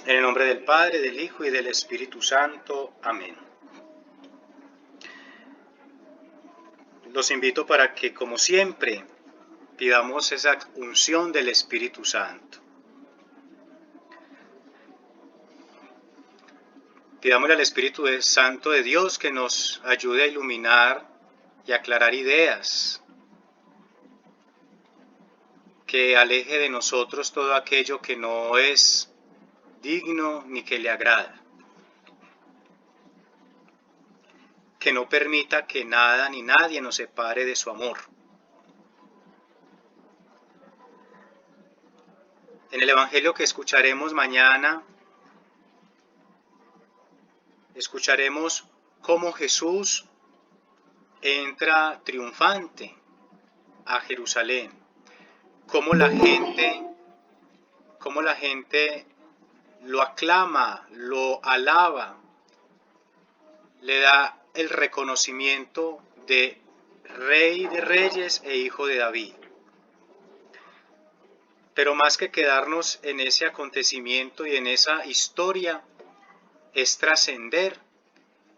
En el nombre del Padre, del Hijo y del Espíritu Santo. Amén. Los invito para que, como siempre, pidamos esa unción del Espíritu Santo. Pidámosle al Espíritu Santo de Dios que nos ayude a iluminar y aclarar ideas, que aleje de nosotros todo aquello que no es digno ni que le agrada, que no permita que nada ni nadie nos separe de su amor. En el Evangelio que escucharemos mañana, escucharemos cómo Jesús entra triunfante a Jerusalén, cómo la gente lo aclama, lo alaba, le da el reconocimiento de Rey de Reyes e Hijo de David. Pero más que quedarnos en ese acontecimiento y en esa historia, es trascender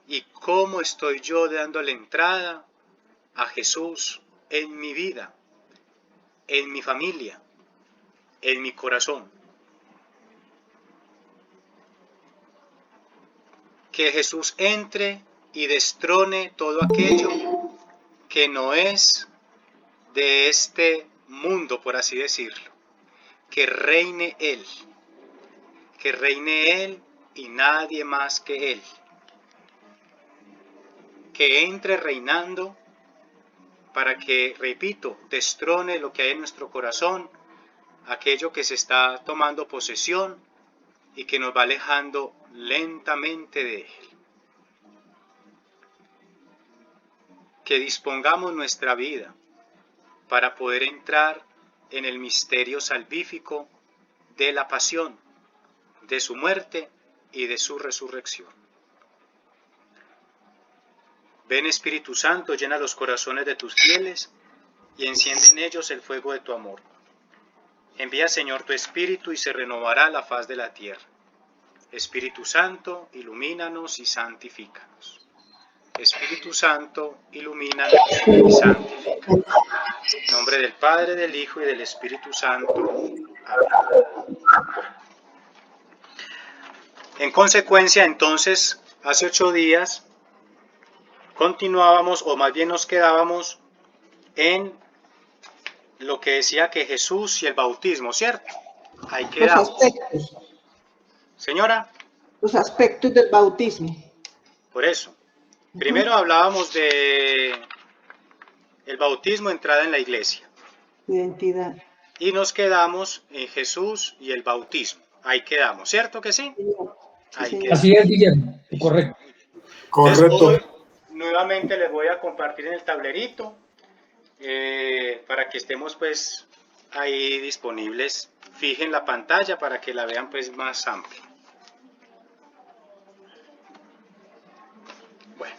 y cómo estoy yo dándole entrada a Jesús en mi vida, en mi familia, en mi corazón. Que Jesús entre y destrone todo aquello que no es de este mundo, por así decirlo. Que reine Él y nadie más que Él. Que entre reinando para que, repito, destrone lo que hay en nuestro corazón, aquello que se está tomando posesión y que nos va alejando lentamente de Él. Que dispongamos nuestra vida para poder entrar en el misterio salvífico de la pasión, de su muerte y de su resurrección. Ven, Espíritu Santo, llena los corazones de tus fieles y enciende en ellos el fuego de tu amor. Envía, Señor, tu Espíritu y se renovará la faz de la tierra. Espíritu Santo, ilumínanos y santifícanos. Espíritu Santo, ilumínanos y santifícanos. En nombre del Padre, del Hijo y del Espíritu Santo. Amén. En consecuencia, entonces, hace 8 días continuábamos, o más bien nos quedábamos en lo que decía que Jesús y el bautismo, ¿cierto? Ahí quedamos. Los aspectos. Señora. Los aspectos del bautismo. Por eso. Primero hablábamos de el bautismo, entrada en la iglesia. Identidad. Y nos quedamos en Jesús y el bautismo. Ahí quedamos, ¿cierto que sí? Ahí quedamos. Así es, Guillermo, correcto. Correcto. Hoy nuevamente les voy a compartir en el tablerito para que estemos pues ahí disponibles. Fijen la pantalla para que la vean pues más amplia. Bueno.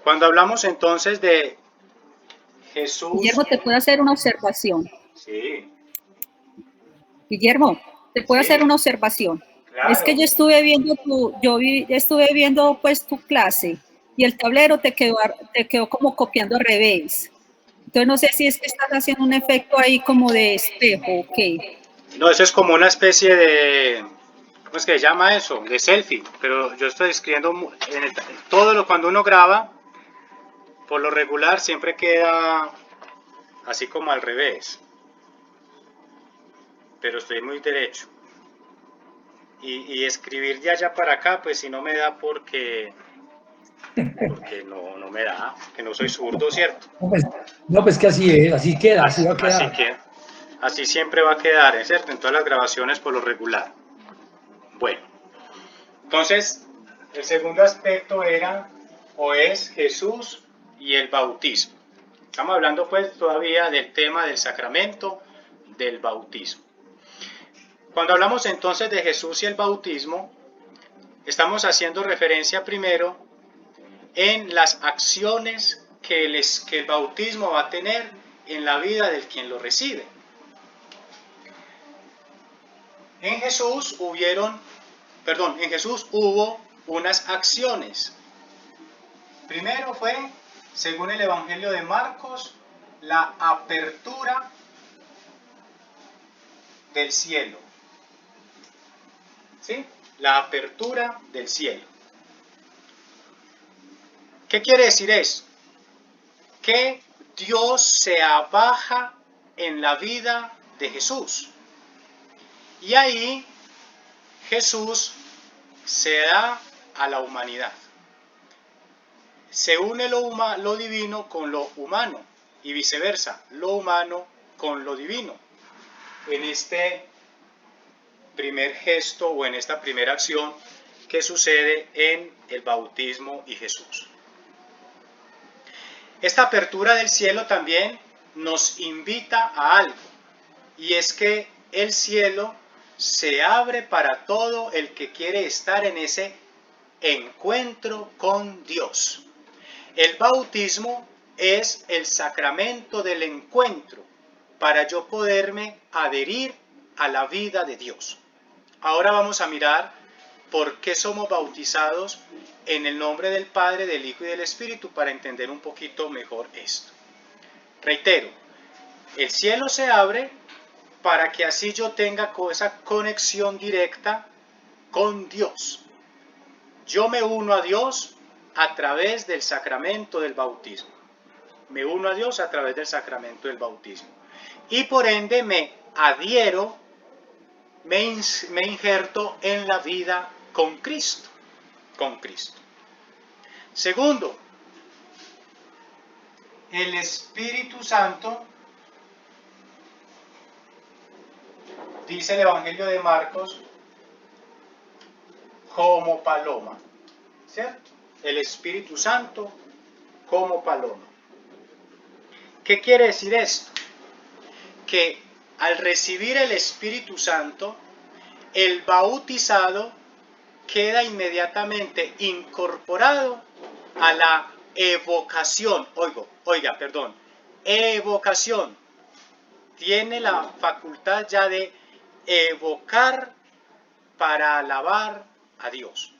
Cuando hablamos entonces de Jesús... Guillermo, ¿te puedo hacer una observación? Sí. Guillermo, ¿te puedo hacer una observación? Claro. Es que yo estuve viendo pues tu clase y el tablero te quedó como copiando al revés. Entonces no sé si es que estás haciendo un efecto ahí como de espejo o qué. No, eso es como una especie de... ¿Cómo es que se llama eso? De selfie. Pero yo estoy escribiendo cuando uno graba, por lo regular siempre queda así como al revés. Pero estoy muy derecho. Y escribir de allá para acá, pues si no me da porque no me da, que no soy zurdo, ¿cierto? No, pues que así es, así queda, así va a quedar. Así siempre va a quedar, ¿cierto? En todas las grabaciones por lo regular. Bueno, entonces el segundo aspecto era o es Jesús y el bautismo. Estamos hablando pues todavía del tema del sacramento del bautismo. Cuando hablamos entonces de Jesús y el bautismo, estamos haciendo referencia primero en las acciones que el bautismo va a tener en la vida del quien lo recibe. En Jesús hubo unas acciones. Primero fue, según el Evangelio de Marcos, la apertura del cielo. ¿Sí? La apertura del cielo. ¿Qué quiere decir eso? Que Dios se abaja en la vida de Jesús. Y ahí Jesús se da a la humanidad. Se une lo divino con lo humano y viceversa, lo humano con lo divino. En este primer gesto o en esta primera acción que sucede en el bautismo y Jesús. Esta apertura del cielo también nos invita a algo, y es que el cielo se abre para todo el que quiere estar en ese encuentro con Dios. El bautismo es el sacramento del encuentro para yo poderme adherir a la vida de Dios. Ahora vamos a mirar por qué somos bautizados en el nombre del Padre, del Hijo y del Espíritu para entender un poquito mejor esto. Reitero, el cielo se abre para que así yo tenga esa conexión directa con Dios. Yo me uno a Dios a través del sacramento del bautismo. Me uno a Dios a través del sacramento del bautismo. Y por ende me adhiero, me injerto en la vida con Cristo. Con Cristo. Segundo, el Espíritu Santo, dice el Evangelio de Marcos, como paloma, ¿cierto? El Espíritu Santo como paloma. ¿Qué quiere decir esto? Que al recibir el Espíritu Santo, el bautizado queda inmediatamente incorporado a la evocación. Evocación. Tiene la facultad ya de evocar para alabar a Dios.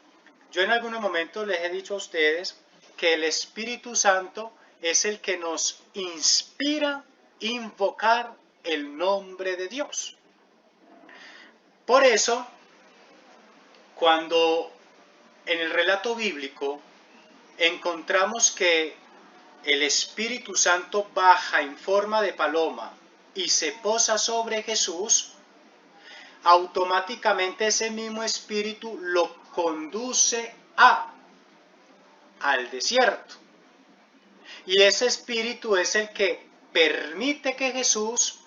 Yo en algunos momentos les he dicho a ustedes que el Espíritu Santo es el que nos inspira a invocar el nombre de Dios. Por eso, cuando en el relato bíblico encontramos que el Espíritu Santo baja en forma de paloma y se posa sobre Jesús, automáticamente ese mismo Espíritu lo conduce al desierto. Y ese Espíritu es el que permite que Jesús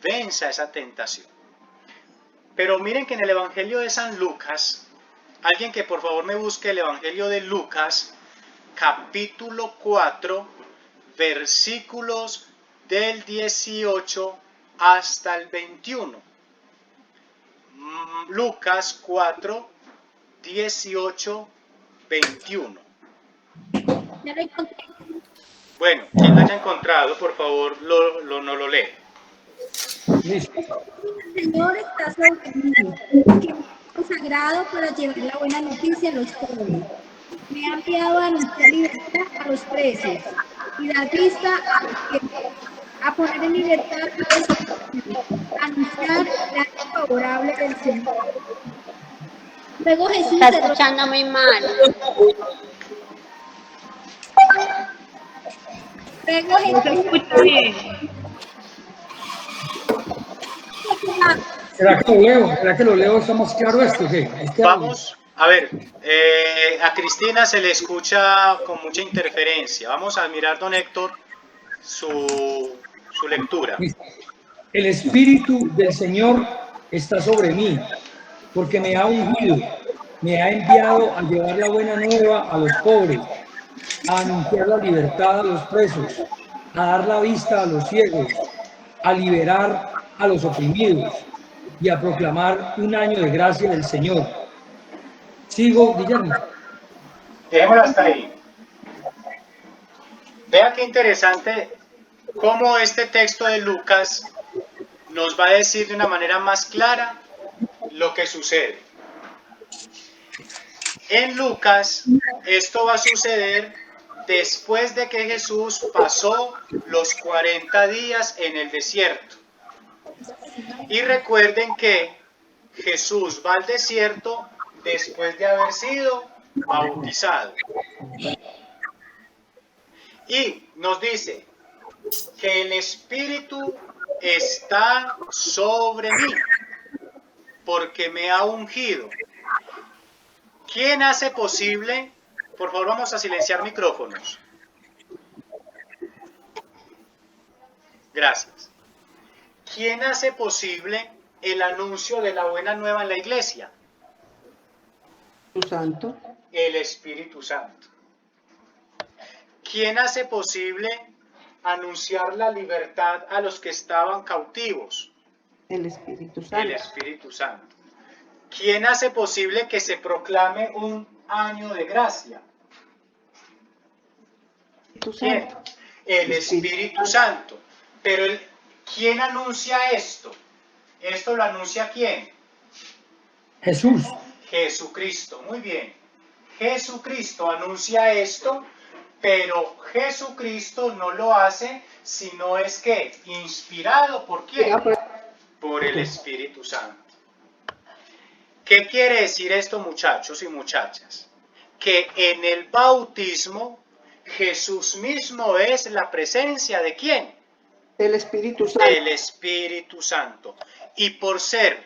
venza esa tentación. Pero miren que en el Evangelio de San Lucas, alguien que por favor me busque el Evangelio de Lucas, capítulo 4, versículos del 18 hasta el 21. Lucas 4, 18, 21. Ya lo encontré. Bueno, quien lo haya encontrado, por favor, no lo lee. Listo. El Señor está sobre mí, que me ha consagrado para llevar la buena noticia a los pobres. Me ha enviado a anunciar libertad a los presos y dar vista a los ciegos, a poner en libertad a los oprimidos, a anunciar el año favorable del Señor. Luego Jesús Está escuchando muy mal. Luego Jesús ¿Será que lo leo? ¿Está más claro esto? ¿Qué? Vamos, a ver, a Cristina se le escucha con mucha interferencia. Vamos a mirar, don Héctor, su lectura. El Espíritu del Señor está sobre mí, porque me ha ungido, me ha enviado a llevar la buena nueva a los pobres, a anunciar la libertad a los presos, a dar la vista a los ciegos, a liberar a los oprimidos y a proclamar un año de gracia del Señor. Sigo, Guillermo. Dejémoslo hasta ahí. Vea qué interesante cómo este texto de Lucas nos va a decir de una manera más clara lo que sucede. En Lucas, esto va a suceder después de que Jesús pasó los 40 días en el desierto. Y recuerden que Jesús va al desierto después de haber sido bautizado. Y nos dice que el Espíritu está sobre mí porque me ha ungido. ¿Quién hace posible? Por favor, vamos a silenciar micrófonos. Gracias. ¿Quién hace posible el anuncio de la buena nueva en la iglesia? Tu Santo. El Espíritu Santo. ¿Quién hace posible anunciar la libertad a los que estaban cautivos? El Espíritu El Santo. Espíritu Santo. ¿Quién hace posible que se proclame un año de gracia? Tu ¿Quién? Santo. El Espíritu Santo. Pero ¿quién anuncia esto? ¿Esto lo anuncia quién? Jesús. Jesucristo. Muy bien. Jesucristo anuncia esto, pero Jesucristo no lo hace, sino es que inspirado por quién? Por el Espíritu Santo. ¿Qué quiere decir esto, muchachos y muchachas? Que en el bautismo Jesús mismo es la presencia de ¿quién? El Espíritu Santo. Del Espíritu Santo. Y por ser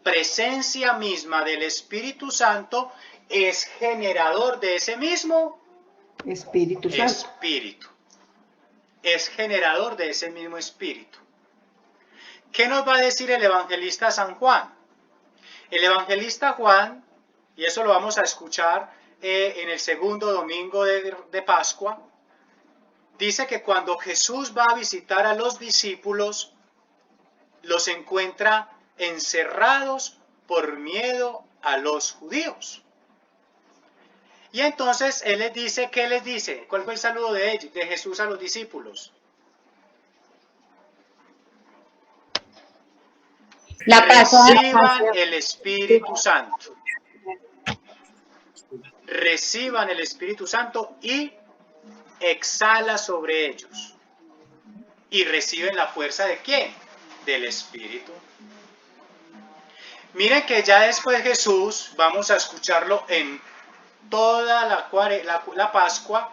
presencia misma del Espíritu Santo, es generador de ese mismo Espíritu Santo. Espíritu. Es generador de ese mismo Espíritu. ¿Qué nos va a decir el evangelista San Juan? El evangelista Juan, y eso lo vamos a escuchar en el segundo domingo de Pascua, dice que cuando Jesús va a visitar a los discípulos, los encuentra encerrados por miedo a los judíos. Y entonces él les dice, ¿qué les dice? ¿Cuál fue el saludo de Jesús a los discípulos? La paz. Reciban el Espíritu Santo. Reciban el Espíritu Santo y exhala sobre ellos. Y reciben la fuerza ¿de quién? Del Espíritu. Miren que ya después Jesús, vamos a escucharlo en toda la Pascua,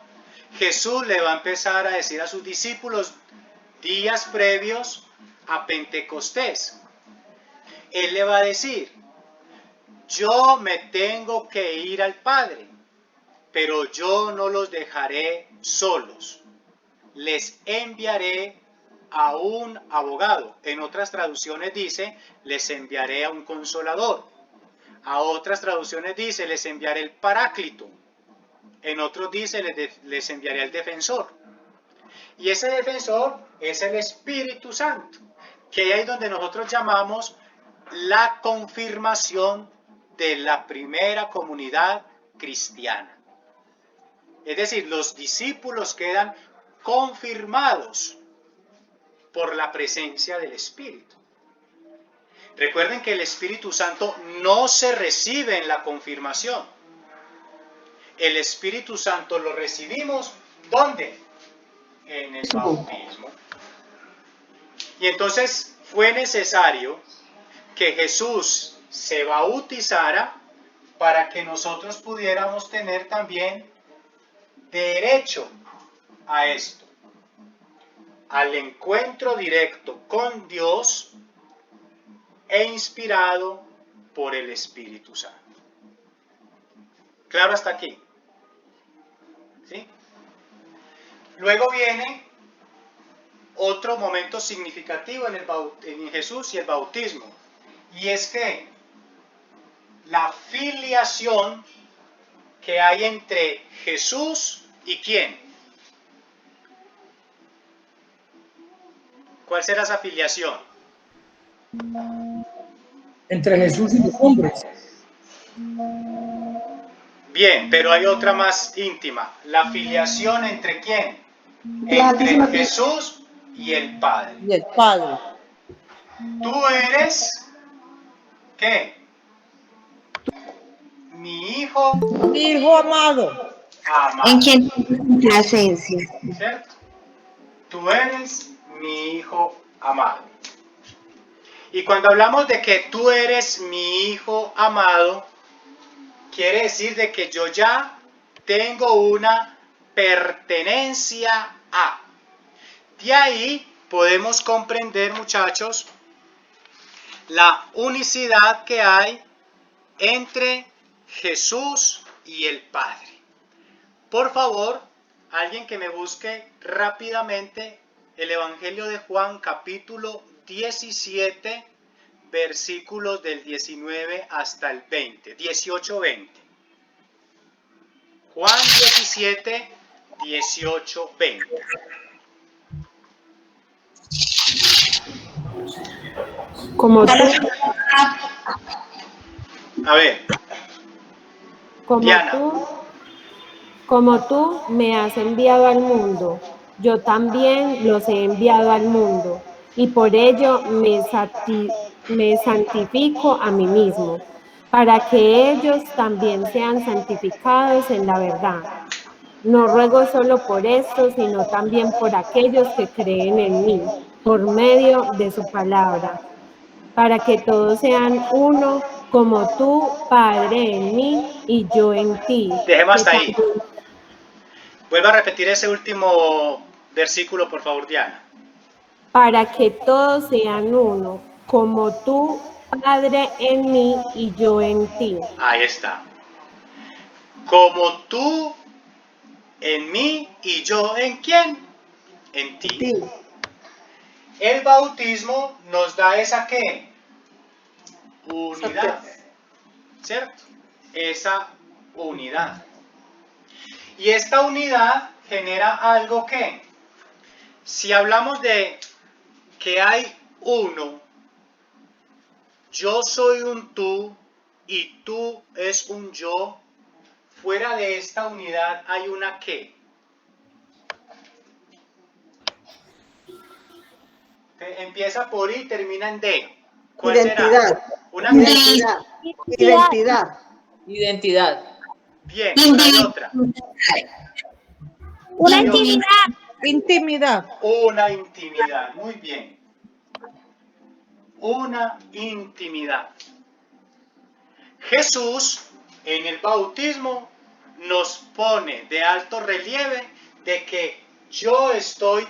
Jesús le va a empezar a decir a sus discípulos días previos a Pentecostés. Él le va a decir, yo me tengo que ir al Padre, pero yo no los dejaré solos. Les enviaré a un abogado. En otras traducciones dice, les enviaré a un consolador. A otras traducciones dice, les enviaré el Paráclito. En otros dice, les enviaré al defensor. Y ese defensor es el Espíritu Santo, que ahí es donde nosotros llamamos la confirmación de la primera comunidad cristiana. Es decir, los discípulos quedan confirmados por la presencia del Espíritu. Recuerden que el Espíritu Santo no se recibe en la confirmación. El Espíritu Santo lo recibimos, ¿dónde? En el bautismo. Y entonces fue necesario que Jesús se bautizara para que nosotros pudiéramos tener también derecho a esto, al encuentro directo con Dios e inspirado por el Espíritu Santo. ¿Claro hasta aquí? ¿Sí? Luego viene otro momento significativo en Jesús y el bautismo, y es que la filiación que hay entre Jesús y ¿quién? ¿Cuál será esa filiación? Entre Jesús y los hombres. Bien, pero hay otra más íntima. La filiación entre ¿quién? Entre Jesús y el Padre. Y el Padre. tú eres, ¿qué? Mi hijo Hijo amado. amado, En quien tengo complacencia. ¿cierto? Tú eres mi hijo amado. Y cuando hablamos de que tú eres mi hijo amado, quiere decir de que yo ya tengo una pertenencia a. De ahí podemos comprender, muchachos, la unicidad que hay entre Jesús y el Padre. Por favor, alguien que me busque rápidamente el Evangelio de Juan, capítulo 17, versículos del 19 hasta el 20, 18-20. Juan 17, 18-20. Como tú, A ver, como Diana. tú, como tú me has enviado al mundo, yo también los he enviado al mundo, y por ello me santifico a mí mismo, para que ellos también sean santificados en la verdad. No ruego solo por esto, sino también por aquellos que creen en mí, por medio de su palabra, para que todos sean uno, como tú, Padre, en mí y yo en ti. Dejemos Que hasta ahí. también- Vuelva a repetir ese último versículo, por favor, Diana. Para que todos sean uno, como tú, Padre, en mí y yo en ti. Ahí está. Como tú en mí y yo en quién? En ti. Sí. El bautismo nos da esa ¿qué? Unidad. ¿Cierto? Esa unidad. Y esta unidad genera algo que, si hablamos de que hay uno, yo soy un tú y tú es un yo, fuera de esta unidad hay una qué. Empieza por I y termina en D. ¿Cuál Identidad. será? Una Identidad. Identidad. Identidad. Bien, hay otra. Una intimidad. Intimidad. Una intimidad. Muy bien. Una intimidad. Jesús en el bautismo nos pone de alto relieve de que yo estoy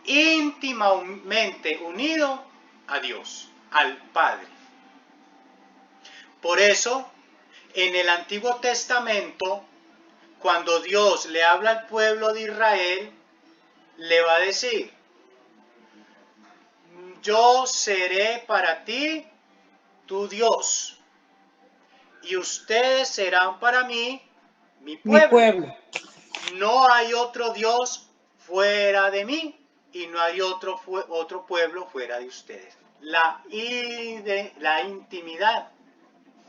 íntimamente unido a Dios, al Padre. Por eso, en el Antiguo Testamento, cuando Dios le habla al pueblo de Israel, le va a decir, yo seré para ti tu Dios, y ustedes serán para mí mi pueblo. Mi pueblo. No hay otro Dios fuera de mí, y no hay otro pueblo fuera de ustedes. La intimidad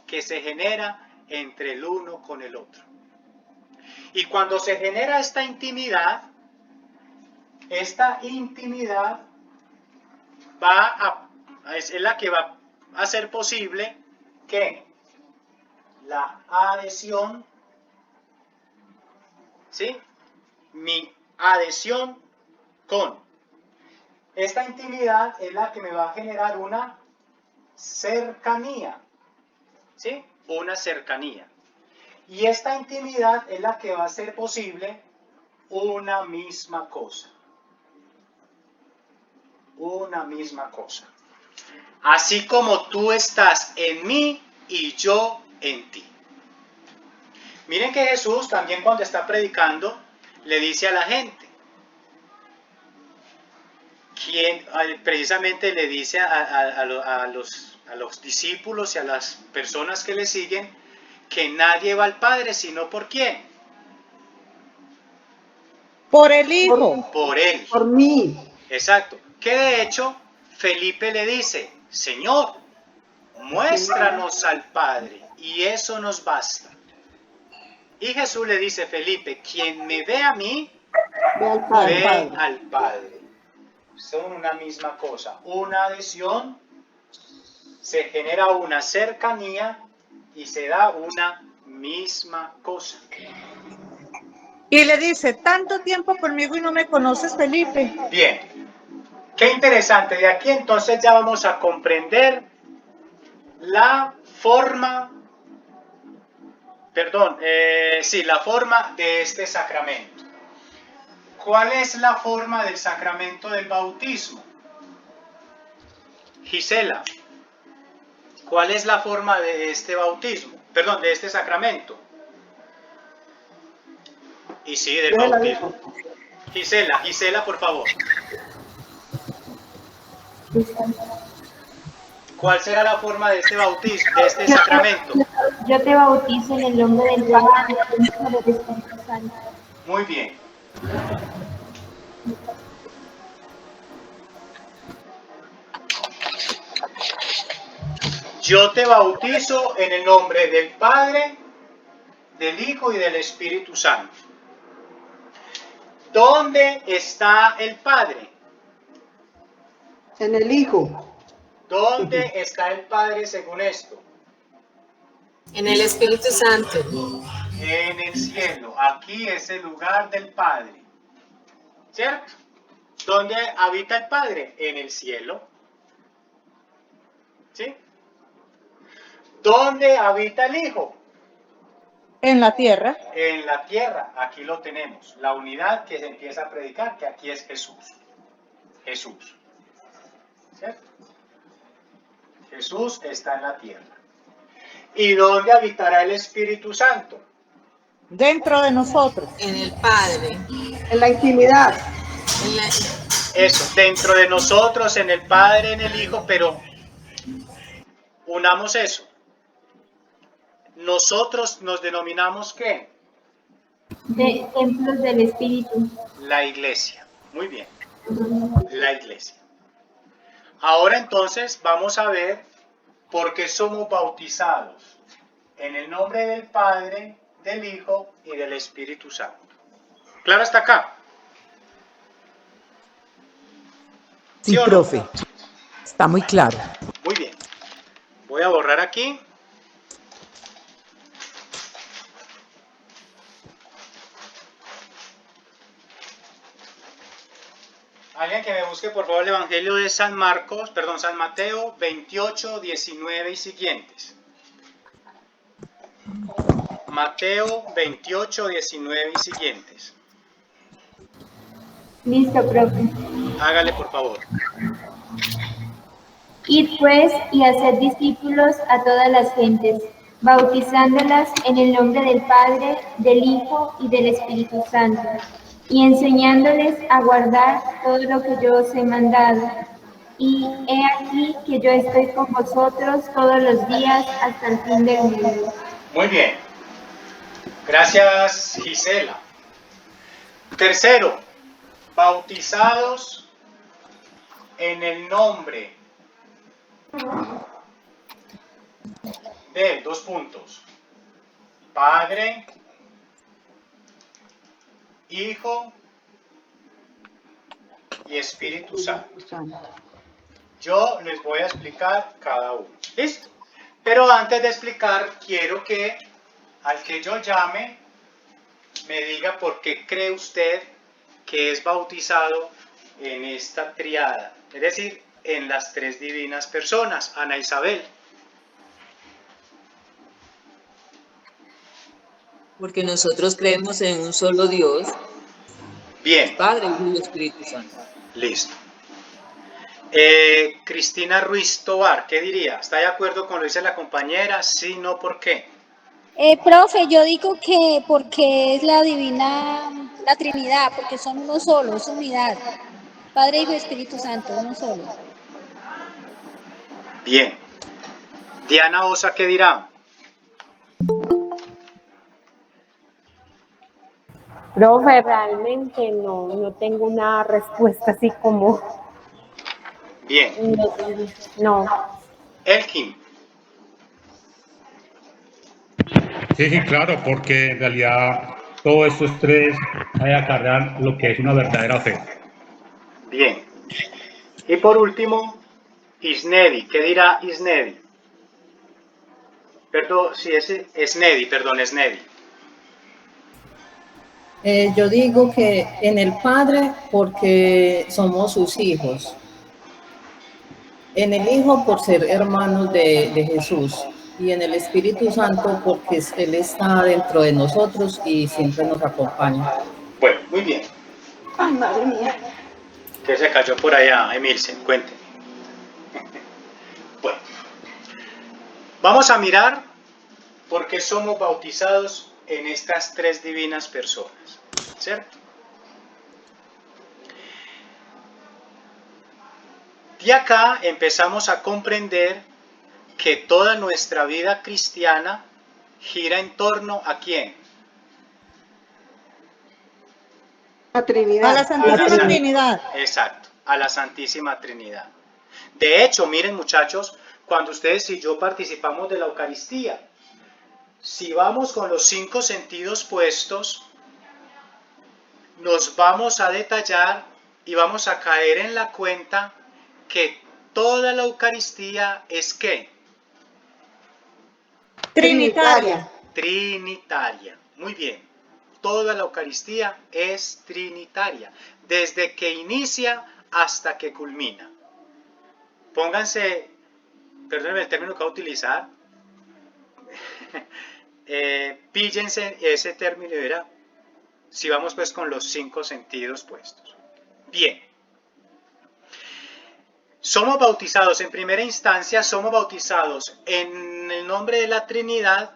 que se genera entre el uno con el otro. Y cuando se genera esta intimidad es la que va a hacer posible que la adhesión, ¿sí? Mi adhesión con. Esta intimidad es la que me va a generar una cercanía, ¿sí? Una cercanía. Y esta intimidad es la que va a hacer posible una misma cosa. Una misma cosa. Así como tú estás en mí y yo en ti. Miren que Jesús también cuando está predicando le dice a la gente, precisamente le dice a los discípulos y a las personas que le siguen que nadie va al Padre sino por quién. Por el Hijo. Por Él. Por mí. Exacto. Que de hecho Felipe le dice, Señor, muéstranos al Padre y eso nos basta. Y Jesús le dice, Felipe, quien me ve a mí, Ve al Padre. ve al Padre. son una misma cosa. Una adhesión, se genera una cercanía y se da una misma cosa. Y le dice, tanto tiempo conmigo y no me conoces, Felipe. Bien, qué interesante. De aquí entonces ya vamos a comprender la forma, la forma de este sacramento. ¿Cuál es la forma del sacramento del bautismo? Gisela, ¿cuál es la forma de este bautismo? Perdón, de este sacramento. Y sí, del bautismo. Gisela, por favor. ¿Cuál será la forma de este bautismo, de este sacramento? Yo te bautizo en el nombre del Padre, del Hijo y del Espíritu Santo. Muy bien. Yo te bautizo en el nombre del Padre, del Hijo y del Espíritu Santo. ¿Dónde está el Padre? En el Hijo. ¿Dónde está el Padre según esto? En el Espíritu Santo. En el cielo. Aquí es el lugar del Padre. ¿Cierto? ¿Dónde habita el Padre? En el cielo. ¿Sí? ¿Dónde habita el Hijo? En la tierra. En la tierra. Aquí lo tenemos. La unidad que se empieza a predicar, que aquí es Jesús. Jesús. ¿Cierto? Jesús está en la tierra. ¿Y dónde habitará el Espíritu Santo? Dentro de nosotros. En el Padre. En la intimidad. En la... Eso, dentro de nosotros, en el Padre, en el Hijo, pero unamos eso. Nosotros nos denominamos ¿qué? De templos del Espíritu. La iglesia. Muy bien. La iglesia. Ahora entonces vamos a ver por qué somos bautizados en el nombre del Padre, del Hijo y del Espíritu Santo. ¿Claro hasta acá? Sí, ¿Sí o no? profe. Está muy claro. Muy bien. Voy a borrar aquí. Alguien que me busque por favor el Evangelio de San Mateo 28, 19 y siguientes. Mateo 28, 19 y siguientes. Listo, profe. Hágale por favor. Id pues y haced discípulos a todas las gentes, bautizándolas en el nombre del Padre, del Hijo y del Espíritu Santo, y enseñándoles a guardar todo lo que yo os he mandado. Y he aquí que yo estoy con vosotros todos los días hasta el fin del mundo. Muy bien. Gracias, Gisela. Tercero, bautizados en el nombre de Padre, Hijo y Espíritu Santo. Yo les voy a explicar cada uno. ¿Listo? Pero antes de explicar, quiero que al que yo llame me diga por qué cree usted que es bautizado en esta triada, es decir, en las tres divinas personas. Ana Isabel. Porque nosotros creemos en un solo Dios. Bien. Padre, Hijo y Espíritu Santo. Listo. Cristina Ruiz Tobar, ¿qué diría? ¿Está de acuerdo con lo que dice la compañera? Sí, no, ¿por qué? Profe, yo digo que porque es la Trinidad, porque son uno solo, es unidad. Padre, Hijo y Espíritu Santo, uno solo. Bien. Diana Osa, ¿qué dirá? Profe, realmente no tengo una respuesta así como... Bien. No. Elkin. Sí, claro, porque en realidad todos estos tres hay que acarrear lo que es una verdadera fe. Bien. Y por último, Isnedi. ¿Qué dirá Isnedi? Perdón, sí, Esnedi. Yo digo que en el Padre porque somos sus hijos, en el Hijo por ser hermanos de Jesús y en el Espíritu Santo porque Él está dentro de nosotros y siempre nos acompaña. Bueno, muy bien. Ay, madre mía. ¿Qué se cayó por allá, Emilce? Cuente. Bueno, vamos a mirar por qué somos bautizados en estas tres divinas personas, ¿cierto? De acá empezamos a comprender que toda nuestra vida cristiana gira en torno ¿a quién? La Trinidad. A la Santísima Trinidad. Exacto, a la Santísima Trinidad. De hecho, miren muchachos, cuando ustedes y yo participamos de la Eucaristía, si vamos con los 5 sentidos puestos, nos vamos a detallar y vamos a caer en la cuenta que toda la Eucaristía es ¿qué? Trinitaria. Trinitaria. Muy bien. Toda la Eucaristía es trinitaria, desde que inicia hasta que culmina. Pónganse, perdónenme el término que voy a utilizar, píllense ese término y verá, si vamos pues con los 5 sentidos puestos. Bien. Somos bautizados, en primera instancia, somos bautizados en el nombre de la Trinidad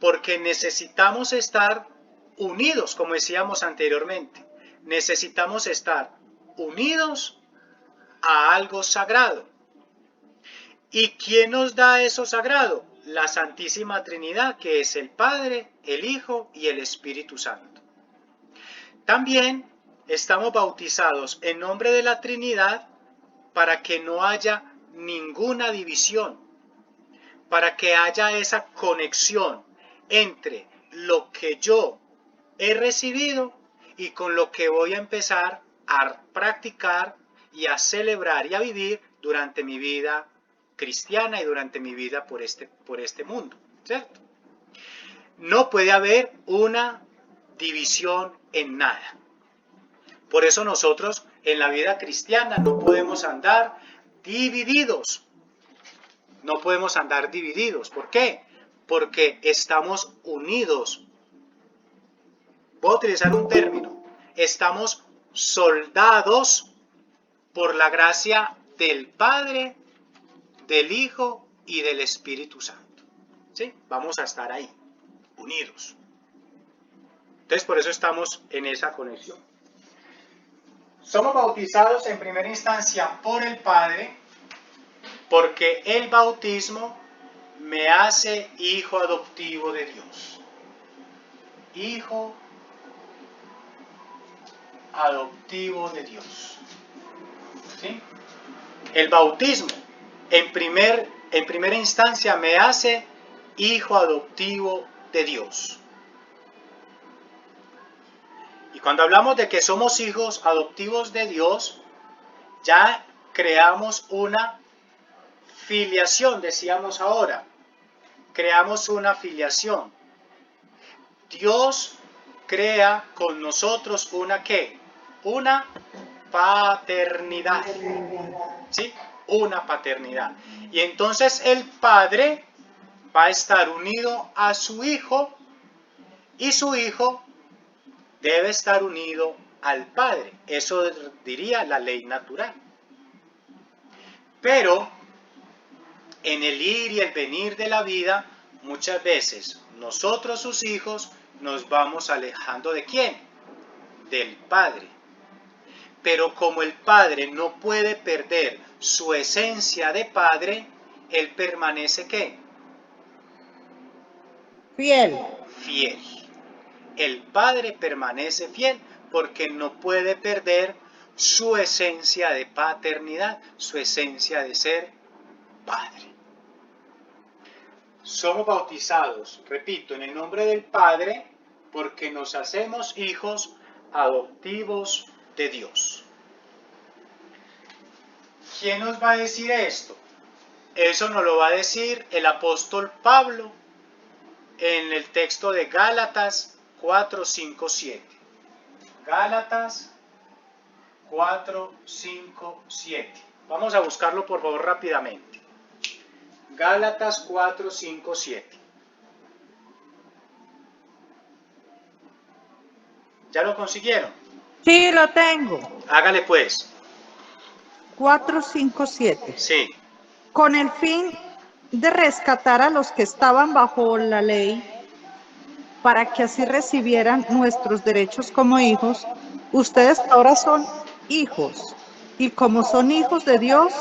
porque necesitamos estar unidos, como decíamos anteriormente. Necesitamos estar unidos a algo sagrado. ¿Y quién nos da eso sagrado? La Santísima Trinidad, que es el Padre, el Hijo y el Espíritu Santo. También estamos bautizados en nombre de la Trinidad para que no haya ninguna división, para que haya esa conexión entre lo que yo he recibido y con lo que voy a empezar a practicar y a celebrar y a vivir durante mi vida cristiana y durante mi vida por este mundo, ¿cierto? No puede haber una división en nada. Por eso nosotros en la vida cristiana no podemos andar divididos. No podemos andar divididos. ¿Por qué? Porque estamos unidos. Voy a utilizar un término. Estamos soldados por la gracia del Padre, del Hijo y del Espíritu Santo. ¿Sí? Vamos a estar ahí, unidos. Entonces por eso estamos en esa conexión. Somos bautizados en primera instancia por el Padre, porque el bautismo me hace hijo adoptivo de Dios. Hijo adoptivo de Dios. ¿Sí? El bautismo en primera instancia me hace hijo adoptivo de Dios. Y cuando hablamos de que somos hijos adoptivos de Dios, ya creamos una filiación, decíamos ahora. Creamos una filiación. Dios crea con nosotros una ¿qué? Una paternidad. ¿Sí? Una paternidad. Y entonces el Padre va a estar unido a su Hijo y su Hijo debe estar unido al Padre. Eso diría la ley natural. Pero en el ir y el venir de la vida, muchas veces nosotros sus hijos nos vamos alejando ¿de quién? Del Padre. Pero como el Padre no puede perder su esencia de Padre, Él permanece ¿qué? Fiel. Fiel. El Padre permanece fiel porque no puede perder su esencia de paternidad, su esencia de ser Padre. Somos bautizados, repito, en el nombre del Padre porque nos hacemos hijos adoptivos de Dios. ¿quién nos va a decir esto? Eso nos lo va a decir el apóstol Pablo en el texto de Gálatas 4, 5, 7. Gálatas 4, 5, 7. Vamos a buscarlo por favor rápidamente. Gálatas 4, 5, 7. ¿Ya lo consiguieron? Sí, lo tengo. Hágale pues. 4, 5, 7. Sí. Con el fin de rescatar a los que estaban bajo la ley, para que así recibieran nuestros derechos como hijos, ustedes ahora son hijos, y como son hijos de Dios,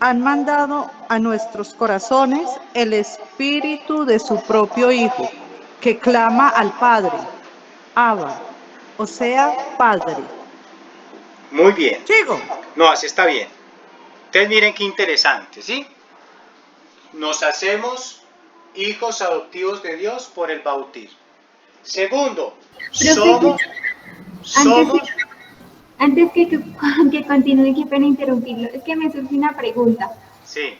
han mandado a nuestros corazones el espíritu de su propio Hijo, que clama al Padre, Abba, o sea, Padre. Muy bien. ¿Sigo? No, así está bien. Entonces miren qué interesante, ¿sí? Nos hacemos hijos adoptivos de Dios por el bautismo. Segundo, somos... Antes que continúe, qué pena interrumpirlo, es que me surge una pregunta. Sí.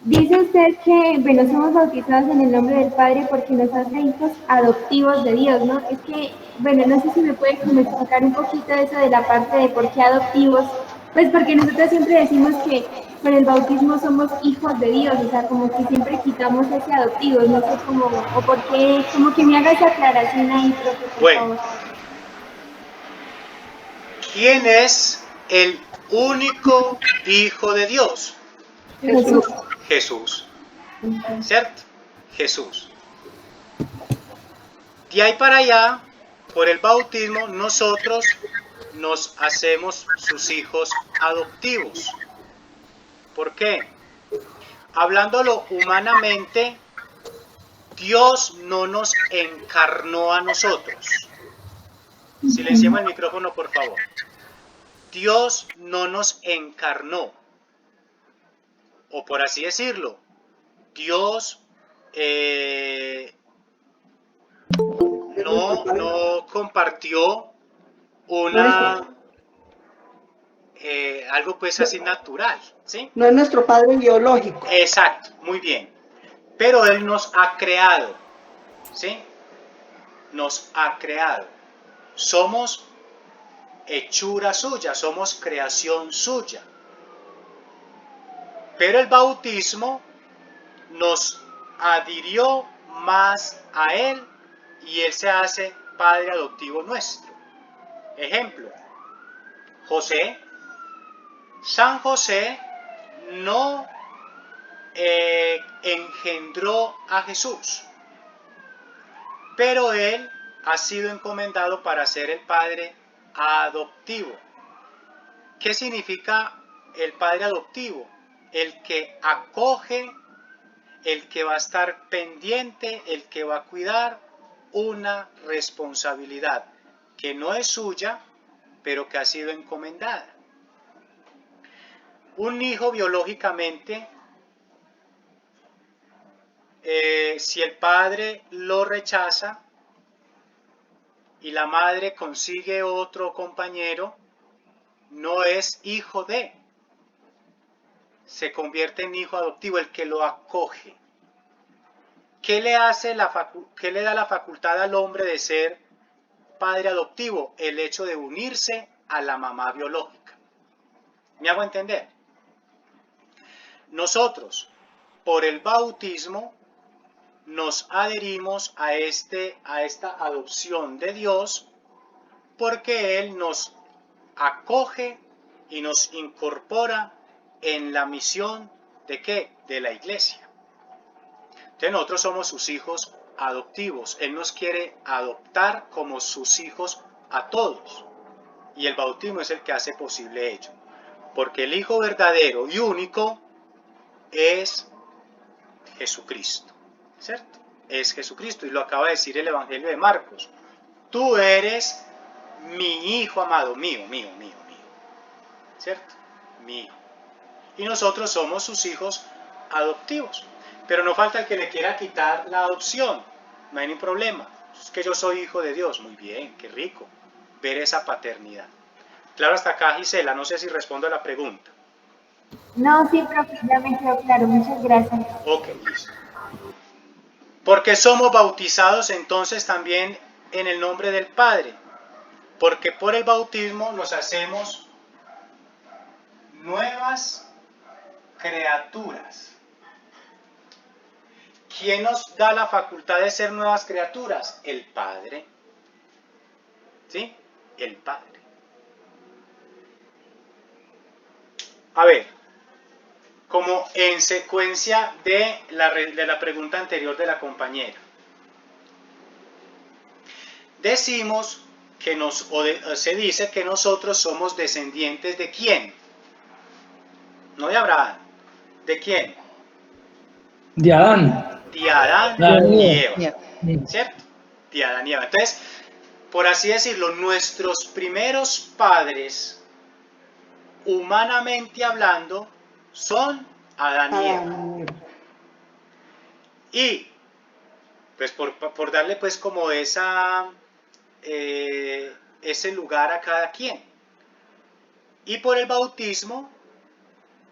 Dice usted que, bueno, somos bautizados en el nombre del Padre porque nos hace hijos adoptivos de Dios, ¿no? Es que, bueno, no sé si me puede como explicar un poquito eso de la parte de por qué adoptivos. Pues porque nosotros siempre decimos que con el bautismo somos hijos de Dios, o sea, como que siempre quitamos ese adoptivo, no sé cómo, o por qué, como que me haga esa aclaración ahí, profe, por favor. ¿Quién es el único hijo de Dios? Jesús. Jesús. ¿Cierto? Jesús. De ahí para allá, por el bautismo, nosotros nos hacemos sus hijos adoptivos. ¿Por qué? Hablándolo humanamente, Dios no nos encarnó a nosotros. Silenciemos el micrófono, por favor. Dios no nos encarnó. O por así decirlo, Dios no compartió algo pues así natural, ¿sí? No es nuestro padre biológico. Exacto, muy bien. Pero Él nos ha creado, ¿sí? Nos ha creado. Somos hechura suya, somos creación suya. Pero el bautismo nos adhirió más a Él y Él se hace Padre adoptivo nuestro. Ejemplo, José. San José no engendró a Jesús, pero él ha sido encomendado para ser el Padre adoptivo. ¿Qué significa el Padre adoptivo? El que acoge, el que va a estar pendiente, el que va a cuidar una responsabilidad que no es suya, pero que ha sido encomendada. Un hijo biológicamente, si el padre lo rechaza y la madre consigue otro compañero, no es hijo de, se convierte en hijo adoptivo, el que lo acoge. ¿Qué le da la facultad al hombre de ser padre adoptivo? El hecho de unirse a la mamá biológica. ¿Me hago entender? Nosotros, por el bautismo, nos adherimos a esta adopción de Dios porque Él nos acoge y nos incorpora en la misión ¿de qué? De la iglesia. Entonces nosotros somos sus hijos adoptivos. Él nos quiere adoptar como sus hijos a todos. Y el bautismo es el que hace posible ello. Porque el hijo verdadero y único es Jesucristo, ¿cierto? Es Jesucristo, y lo acaba de decir el Evangelio de Marcos. Tú eres mi hijo amado, mío, ¿cierto? Mío. Y nosotros somos sus hijos adoptivos. Pero no falta el que le quiera quitar la adopción, no hay ningún problema. Es que yo soy hijo de Dios, muy bien, qué rico ver esa paternidad. Claro, hasta acá, Gisela, no sé si respondo a la pregunta. No, sí, profe, ya me quedó claro. Muchas gracias. Ok, listo. Porque somos bautizados entonces también en el nombre del Padre. Porque por el bautismo nos hacemos nuevas criaturas. ¿Quién nos da la facultad de ser nuevas criaturas? El Padre. ¿Sí? El Padre. A ver, como en secuencia de la pregunta anterior de la compañera. Decimos que se dice que nosotros somos descendientes ¿de quién? No de Abraham. ¿De quién? De Adán. De Adán Adán y y Eva. ¿Cierto? De Adán y Eva. Entonces, por así decirlo, nuestros primeros padres, humanamente hablando, son Adán y Eva. Y, pues por darle pues como ese lugar a cada quien. Y por el bautismo,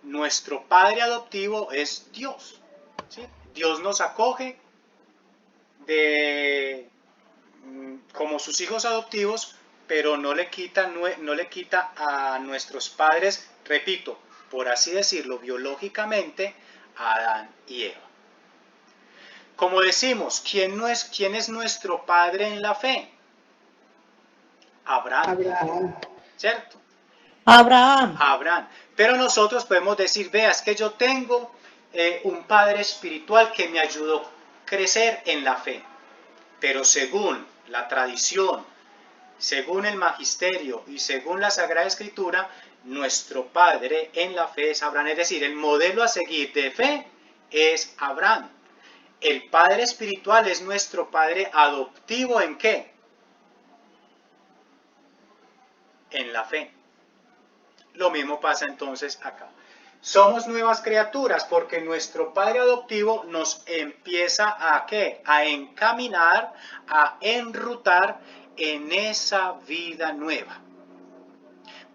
nuestro padre adoptivo es Dios. ¿Sí? Dios nos acoge como sus hijos adoptivos, pero no le quita a nuestros padres, repito, por así decirlo, biológicamente, a Adán y Eva. Como decimos, ¿quién es nuestro padre en la fe? Abraham. ¿Cierto? Abraham. Pero nosotros podemos decir, vea, es que yo tengo un padre espiritual que me ayudó a crecer en la fe. Pero según la tradición, según el magisterio y según la Sagrada Escritura, nuestro padre en la fe es Abraham. Es decir, el modelo a seguir de fe es Abraham. El padre espiritual es nuestro padre adoptivo, ¿en qué? En la fe. Lo mismo pasa entonces acá. Somos nuevas criaturas porque nuestro padre adoptivo nos empieza a ¿qué? A encaminar, a enrutar en esa vida nueva.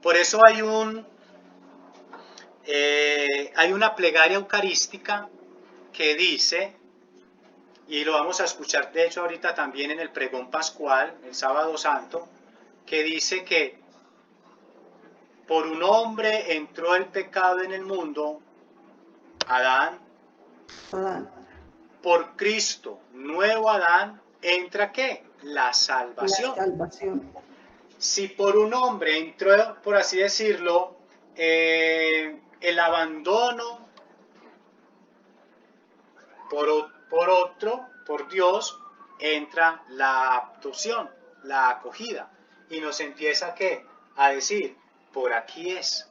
Por eso hay una plegaria eucarística que dice, y lo vamos a escuchar de hecho ahorita también en el pregón pascual, el sábado santo, que dice que por un hombre entró el pecado en el mundo, Adán. Por Cristo, nuevo Adán, entra ¿qué? La salvación. Si por un hombre entró, por así decirlo, el abandono, por Dios, entra la adopción, la acogida. Y nos empieza ¿qué? A decir, por aquí es.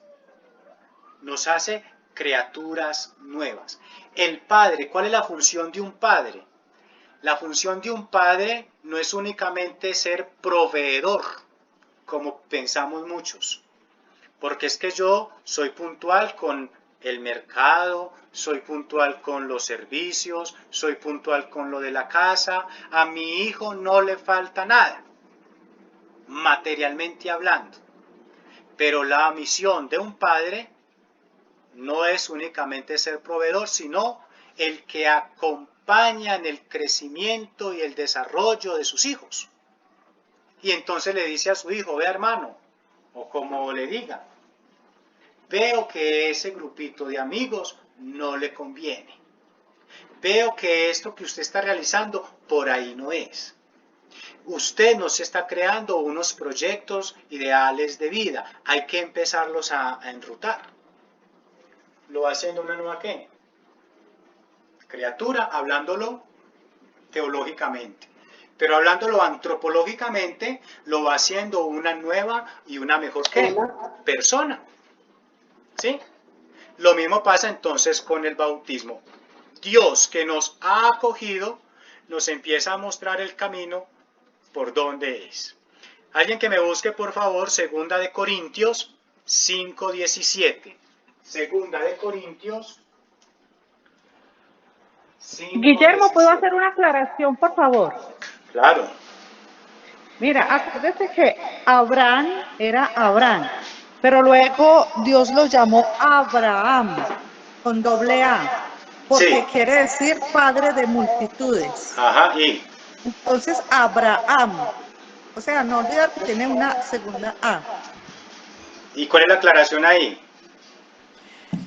Nos hace criaturas nuevas. El padre, ¿cuál es la función de un padre? La función de un padre no es únicamente ser proveedor, como pensamos muchos. Porque es que yo soy puntual con el mercado, soy puntual con los servicios, soy puntual con lo de la casa, a mi hijo no le falta nada, materialmente hablando. Pero la misión de un padre no es únicamente ser proveedor, sino el que acompaña en el crecimiento y el desarrollo de sus hijos. Y entonces le dice a su hijo, vea hermano, o como le diga, veo que ese grupito de amigos no le conviene. Veo que esto que usted está realizando por ahí no es. Usted no se está creando unos proyectos ideales de vida. Hay que empezarlos a enrutar. Lo va haciendo una nueva ¿qué? Criatura, hablándolo teológicamente. Pero hablándolo antropológicamente, lo va haciendo una nueva y una mejor ¿qué? Persona. ¿Sí? Lo mismo pasa entonces con el bautismo. Dios que nos ha acogido, nos empieza a mostrar el camino por donde es. Alguien que me busque por favor, 2 de Corintios 5:17. 2 de Corintios 5:17. Guillermo, ¿puedo hacer una aclaración, por favor? Claro. Mira, acuérdese que Abraham era Abraham Pero luego Dios lo llamó Abraham, con doble A, porque Sí. quiere decir padre de multitudes. Ajá, y Entonces, Abraham. O sea, no olvidar que tiene una segunda A. ¿cuál es la aclaración ahí?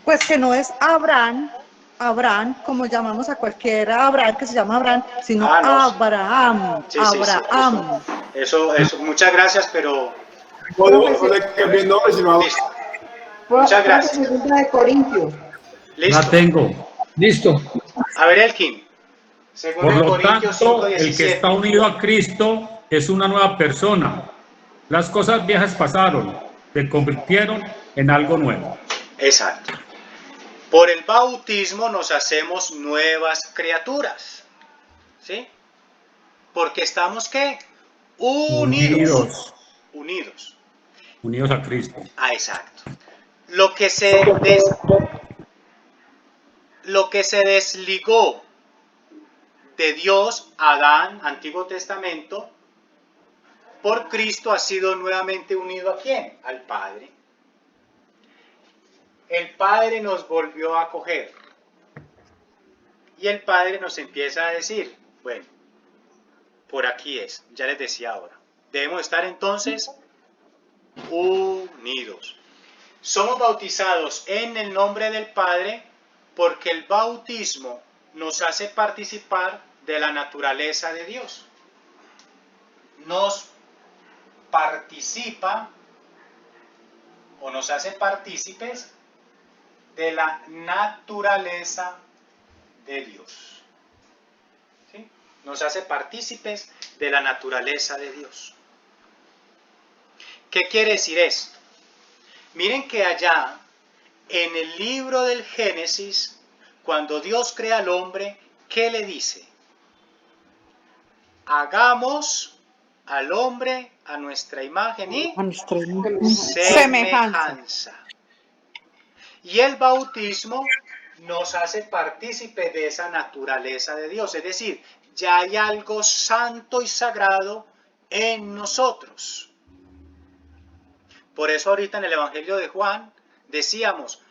Pues que no es Abraham, como llamamos a cualquiera Abraham que se llama Abraham, sino Ah, no. Abraham, Sí, sí, sí. Abraham. Eso, muchas gracias, pero Profe, listo. Muchas gracias. Segunda de Corintios. Listo. La tengo. Listo. A ver, Elkin. Segundo Por de lo Corintios tanto, el que 5:17. está unido a Cristo es una nueva persona. Las cosas viejas pasaron, se convirtieron en algo nuevo. Exacto. Por el bautismo nos hacemos nuevas criaturas. ¿Sí? Porque estamos, ¿qué? Unidos. Unidos. Unidos. Unidos a Cristo. Ah, exacto. Lo que se desligó de Dios, Adán, Antiguo Testamento, por Cristo ha sido nuevamente unido ¿a quién? Al Padre. El Padre nos volvió a acoger. Y el Padre nos empieza a decir, bueno, por aquí es, ya les decía ahora. Debemos estar entonces unidos. Somos bautizados en el nombre del Padre porque el bautismo nos hace participar de la naturaleza de Dios. Nos participa o nos hace partícipes de la naturaleza de Dios. ¿Sí? Nos hace partícipes de la naturaleza de Dios. ¿Qué quiere decir esto? Miren que allá, en el libro del Génesis, cuando Dios crea al hombre, ¿qué le dice? Hagamos al hombre a nuestra imagen y semejanza. Y el bautismo nos hace partícipe de esa naturaleza de Dios. Es decir, ya hay algo santo y sagrado en nosotros. Por eso ahorita en el Evangelio de Juan decíamos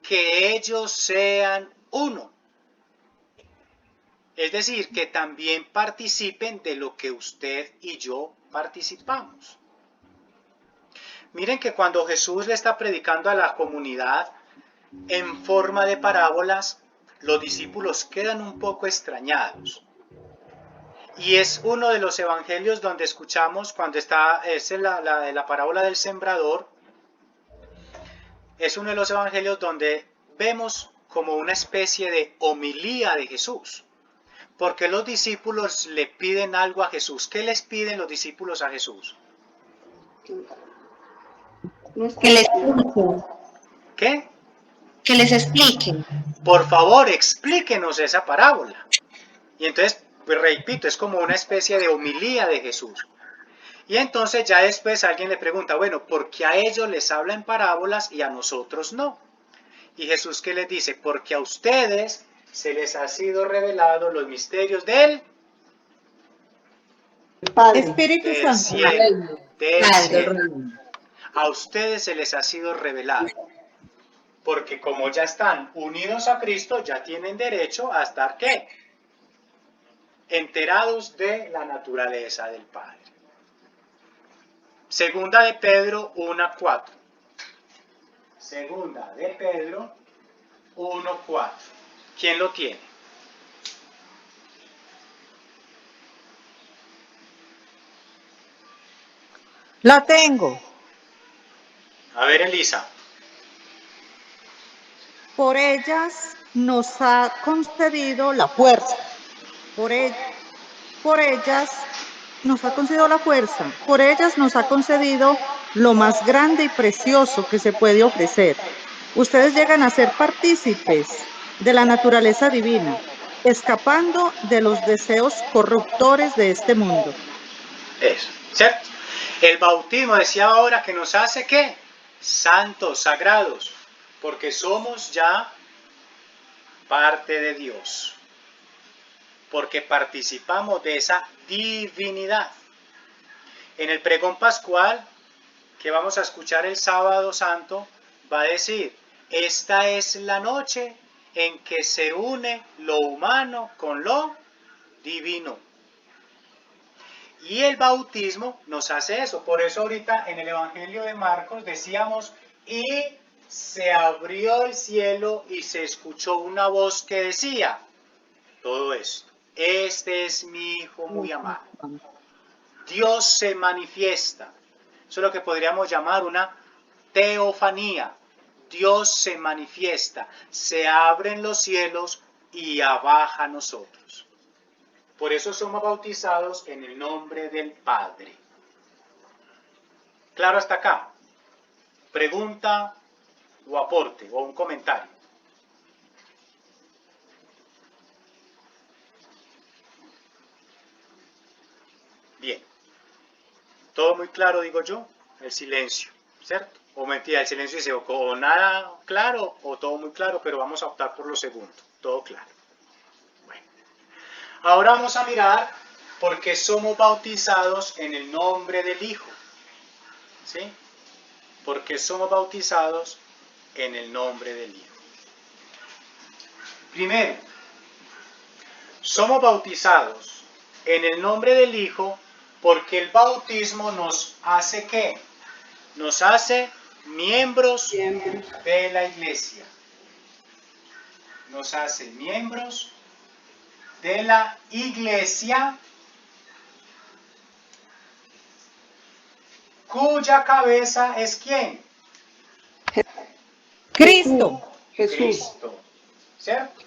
que ellos sean uno. Es decir, que también participen de lo que usted y yo participamos. Miren que cuando Jesús le está predicando a la comunidad en forma de parábolas, los discípulos quedan un poco extrañados. Y es uno de los evangelios donde escuchamos, cuando es la parábola del sembrador, es uno de los evangelios donde vemos como una especie de homilía de Jesús. Porque los discípulos le piden algo a Jesús. ¿Qué les piden los discípulos a Jesús? Que les expliquen. ¿Qué? Que les expliquen. Por favor, explíquenos esa parábola. Y entonces, pues repito, es como una especie de homilía de Jesús. Y entonces ya después alguien le pregunta, bueno, ¿por qué a ellos les habla en parábolas y a nosotros no? Y Jesús, ¿qué les dice? Porque a ustedes se les ha sido revelado los misterios del Espíritu Santo. cielo. Del cielo. A ustedes se les ha sido revelado. Porque como ya están unidos a Cristo, ya tienen derecho a estar, ¿qué? Enterados de la naturaleza del Padre. Segunda de Pedro 1:4. Segunda de Pedro 1:4. ¿Quién lo tiene? La tengo. A ver, Elisa. Por ellas nos ha concedido la fuerza. Por ellas nos ha concedido la fuerza. Por ellas nos ha concedido lo más grande y precioso que se puede ofrecer. Ustedes llegan a ser partícipes de la naturaleza divina, escapando de los deseos corruptores de este mundo. Eso, ¿cierto? El bautismo decía ahora que nos hace, ¿qué? Santos, sagrados, porque somos ya parte de Dios, porque participamos de esa divinidad. En el pregón pascual, que vamos a escuchar el sábado santo va a decir, esta es la noche en que se une lo humano con lo divino. Y el bautismo nos hace eso. Por eso ahorita en el Evangelio de Marcos decíamos, y se abrió el cielo y se escuchó una voz que decía, todo esto, este es mi Hijo muy amado. Dios se manifiesta. Eso es lo que podríamos llamar una teofanía. Dios se manifiesta, se abren los cielos y abaja a nosotros. Por eso somos bautizados en el nombre del Padre. ¿Claro hasta acá? Pregunta o aporte o un comentario. Bien. Todo muy claro, digo yo. El silencio, ¿cierto? O mentira, el silencio dice o nada claro o todo muy claro, pero vamos a optar por lo segundo. Todo claro. Bueno. Ahora vamos a mirar por qué somos bautizados en el nombre del Hijo. ¿Sí? Porque somos bautizados en el nombre del Hijo. Primero, somos bautizados en el nombre del Hijo porque el bautismo nos hace ¿qué? Nos hace miembros de la iglesia. Nos hace miembros de la iglesia cuya cabeza es ¿quién? Cristo. Jesús. Cristo, ¿cierto?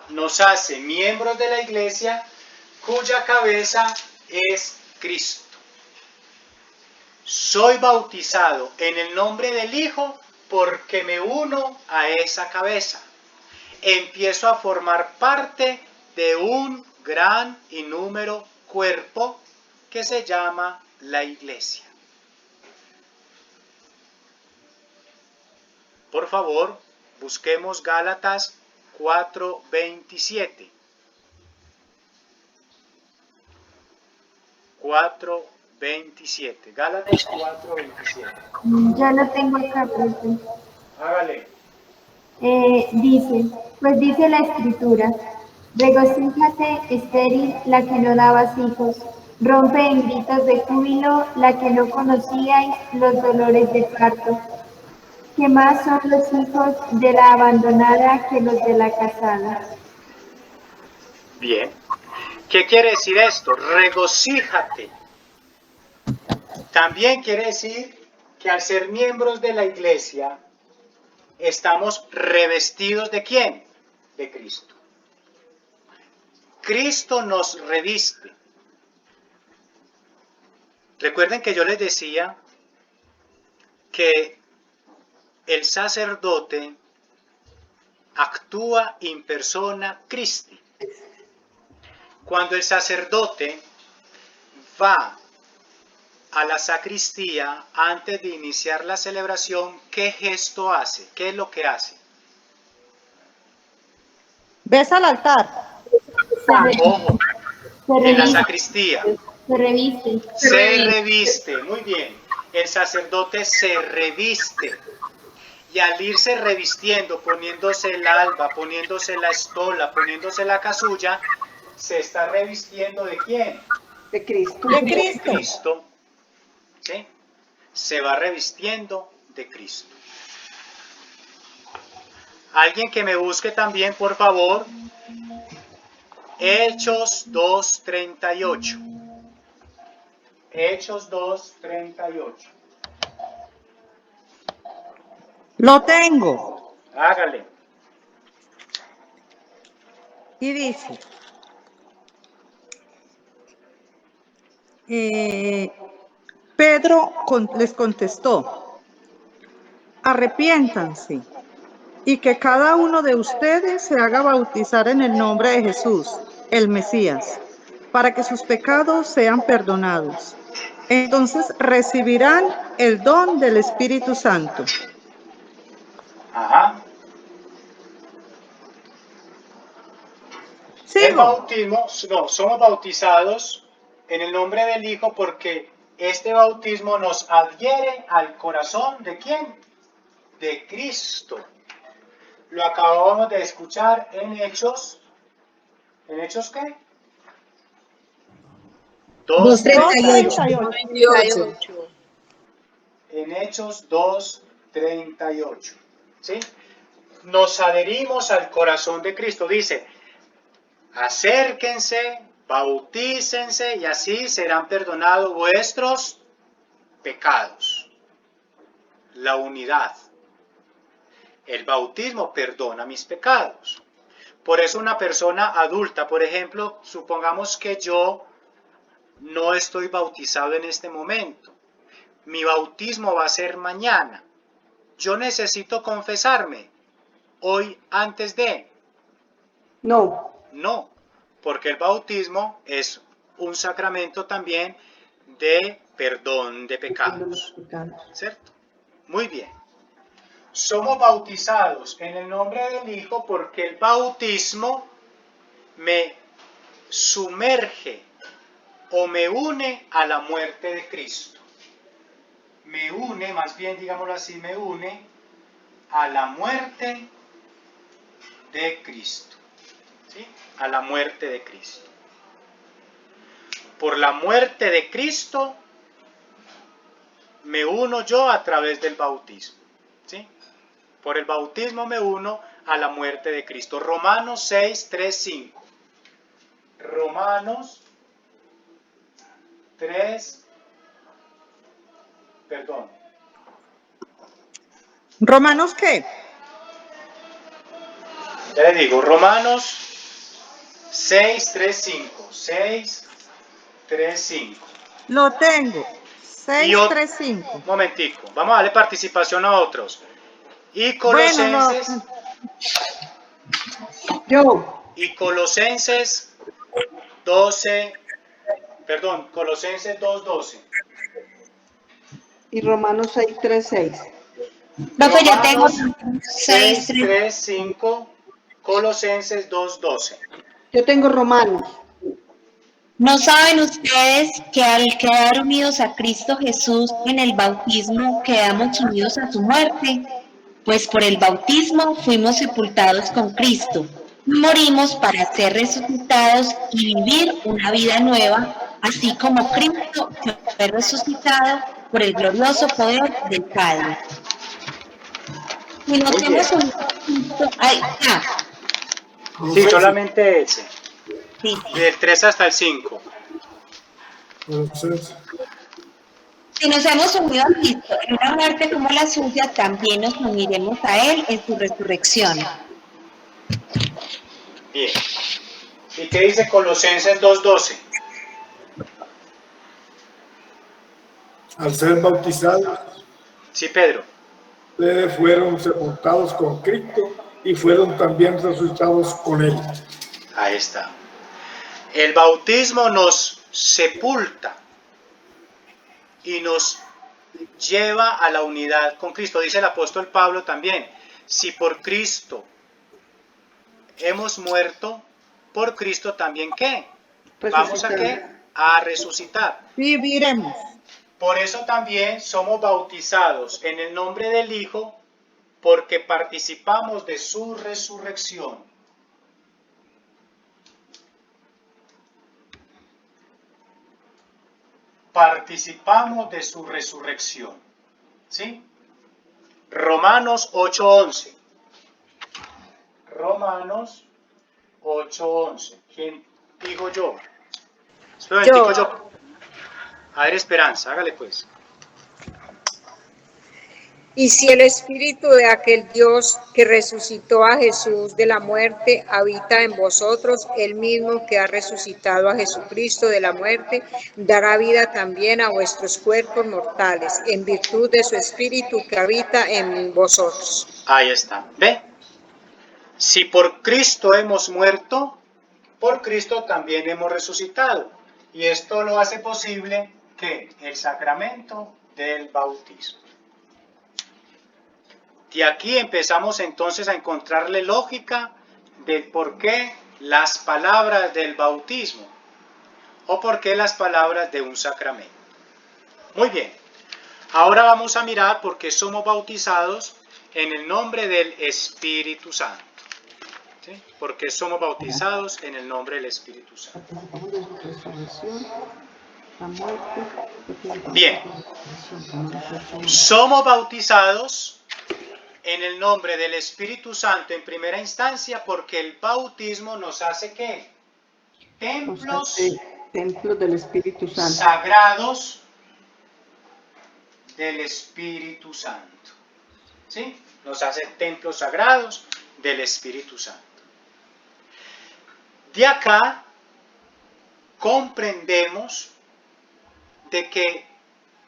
Nos hace miembros de la iglesia cuya cabeza es Cristo. Soy bautizado en el nombre del Hijo porque me uno a esa cabeza. Empiezo a formar parte de un gran y número cuerpo que se llama la iglesia. Por favor, busquemos Gálatas 4:27. 4:27. Gálatas 4:27. Ya lo tengo acá, profe. Hágale. Dice, pues dice la escritura, regocíjate, estéril, la que no dabas hijos, rompe en gritos de júbilo, la que no conocíais los dolores de parto, que más son los hijos de la abandonada que los de la casada. Bien. ¿Qué quiere decir esto? Regocíjate. También quiere decir que al ser miembros de la iglesia, estamos revestidos ¿de quién? De Cristo. Cristo nos reviste. Recuerden que yo les decía que el sacerdote actúa in persona Christi. Cuando el sacerdote va a la sacristía antes de iniciar la celebración, ¿qué gesto hace? ¿Qué es lo que hace? ¿Ves al altar? Ojo, en la sacristía. Se reviste. Se reviste, muy bien. El sacerdote se reviste. Y al irse revistiendo, poniéndose el alba, poniéndose la estola, poniéndose la casulla, se está revistiendo ¿de quién? De Cristo. De De Cristo. Cristo. ¿Sí? Se va revistiendo de Cristo. Alguien que me busque también, por favor. Hechos 2:38. Hechos 2:38. Lo tengo. Hágale. Y dice, Pedro les contestó, arrepiéntanse y que cada uno de ustedes se haga bautizar en el nombre de Jesús, el Mesías, para que sus pecados sean perdonados. Entonces recibirán el don del Espíritu Santo. Ajá. El ¿Sigo? bautismo, no, somos bautizados en el nombre del Hijo porque este bautismo nos adhiere al corazón ¿de quién? De Cristo. Lo acabamos de escuchar en Hechos. ¿En Hechos qué? 2:38. En Hechos 2:38. ¿Sí? Nos adherimos al corazón de Cristo. Dice, acérquense, bautícense y así serán perdonados vuestros pecados. La unidad. El bautismo perdona mis pecados. Por eso una persona adulta, por ejemplo, supongamos que yo no estoy bautizado en este momento. Mi bautismo va a ser mañana. Yo necesito confesarme hoy antes de. No. No, porque el bautismo es un sacramento también de perdón de pecados. ¿Cierto? Muy bien. Somos bautizados en el nombre del Hijo porque el bautismo me sumerge o me une a la muerte de Cristo. Me une, más bien digámoslo así, me une a la muerte de Cristo. ¿Sí? A la muerte de Cristo. Por la muerte de Cristo me uno yo a través del bautismo. ¿Sí? Por el bautismo me uno a la muerte de Cristo. Romanos 6:3-5. Romanos 3, perdón. ¿Romanos qué? Ya le digo, Romanos 6:3-5. 6:3-5. Lo tengo. 6:3-5. Un momentico, vamos a darle participación a otros. Y Colosenses. Y Colosenses 2:12. Y Romanos 6:3-6. No, pues yo tengo 6:3-5, Colosenses 2:12. Yo tengo Romanos. ¿No saben ustedes que al quedar unidos a Cristo Jesús en el bautismo quedamos unidos a su muerte? Pues por el bautismo fuimos sepultados con Cristo. Morimos para ser resucitados y vivir una vida nueva, así como Cristo fue resucitado por el glorioso poder del Padre. Y nos hemos unido a Cristo. Sí, solamente ese. Sí. Del 3 hasta el 5. Si nos hemos unido a Cristo en una muerte como la suya, también nos uniremos a Él en su resurrección. Bien. ¿Y qué dice Colosenses 2:12? Al ser bautizados, Sí, Pedro. ustedes fueron sepultados con Cristo y fueron también resucitados con Él. Ahí está. El bautismo nos sepulta y nos lleva a la unidad con Cristo. Dice el apóstol Pablo también, si por Cristo hemos muerto, por Cristo también ¿qué? ¿Vamos a qué? A resucitar. Viviremos. Por eso también somos bautizados en el nombre del Hijo, porque participamos de su resurrección. Participamos de su resurrección. ¿Sí? Romanos 8:11. Romanos 8:11. ¿Quién digo yo? Yo. A ver, Esperanza, hágale pues. Y si el espíritu de aquel Dios que resucitó a Jesús de la muerte habita en vosotros, el mismo que ha resucitado a Jesucristo de la muerte, dará vida también a vuestros cuerpos mortales, en virtud de su espíritu que habita en vosotros. Ahí está. ¿Ve? Si por Cristo hemos muerto, por Cristo también hemos resucitado. Y esto lo hace posible que el sacramento del bautismo. Y aquí empezamos entonces a encontrarle lógica del por qué las palabras del bautismo o por qué las palabras de un sacramento. Muy bien. Ahora vamos a mirar por qué somos bautizados en el nombre del Espíritu Santo. ¿Sí? ¿Por qué somos bautizados en el nombre del Espíritu Santo? Bien. Somos bautizados en el nombre del Espíritu Santo en primera instancia porque el bautismo nos hace ¿qué? Templos del Espíritu Santo. Sagrados del Espíritu Santo. ¿Sí? Nos hace templos sagrados del Espíritu Santo. De acá comprendemos de que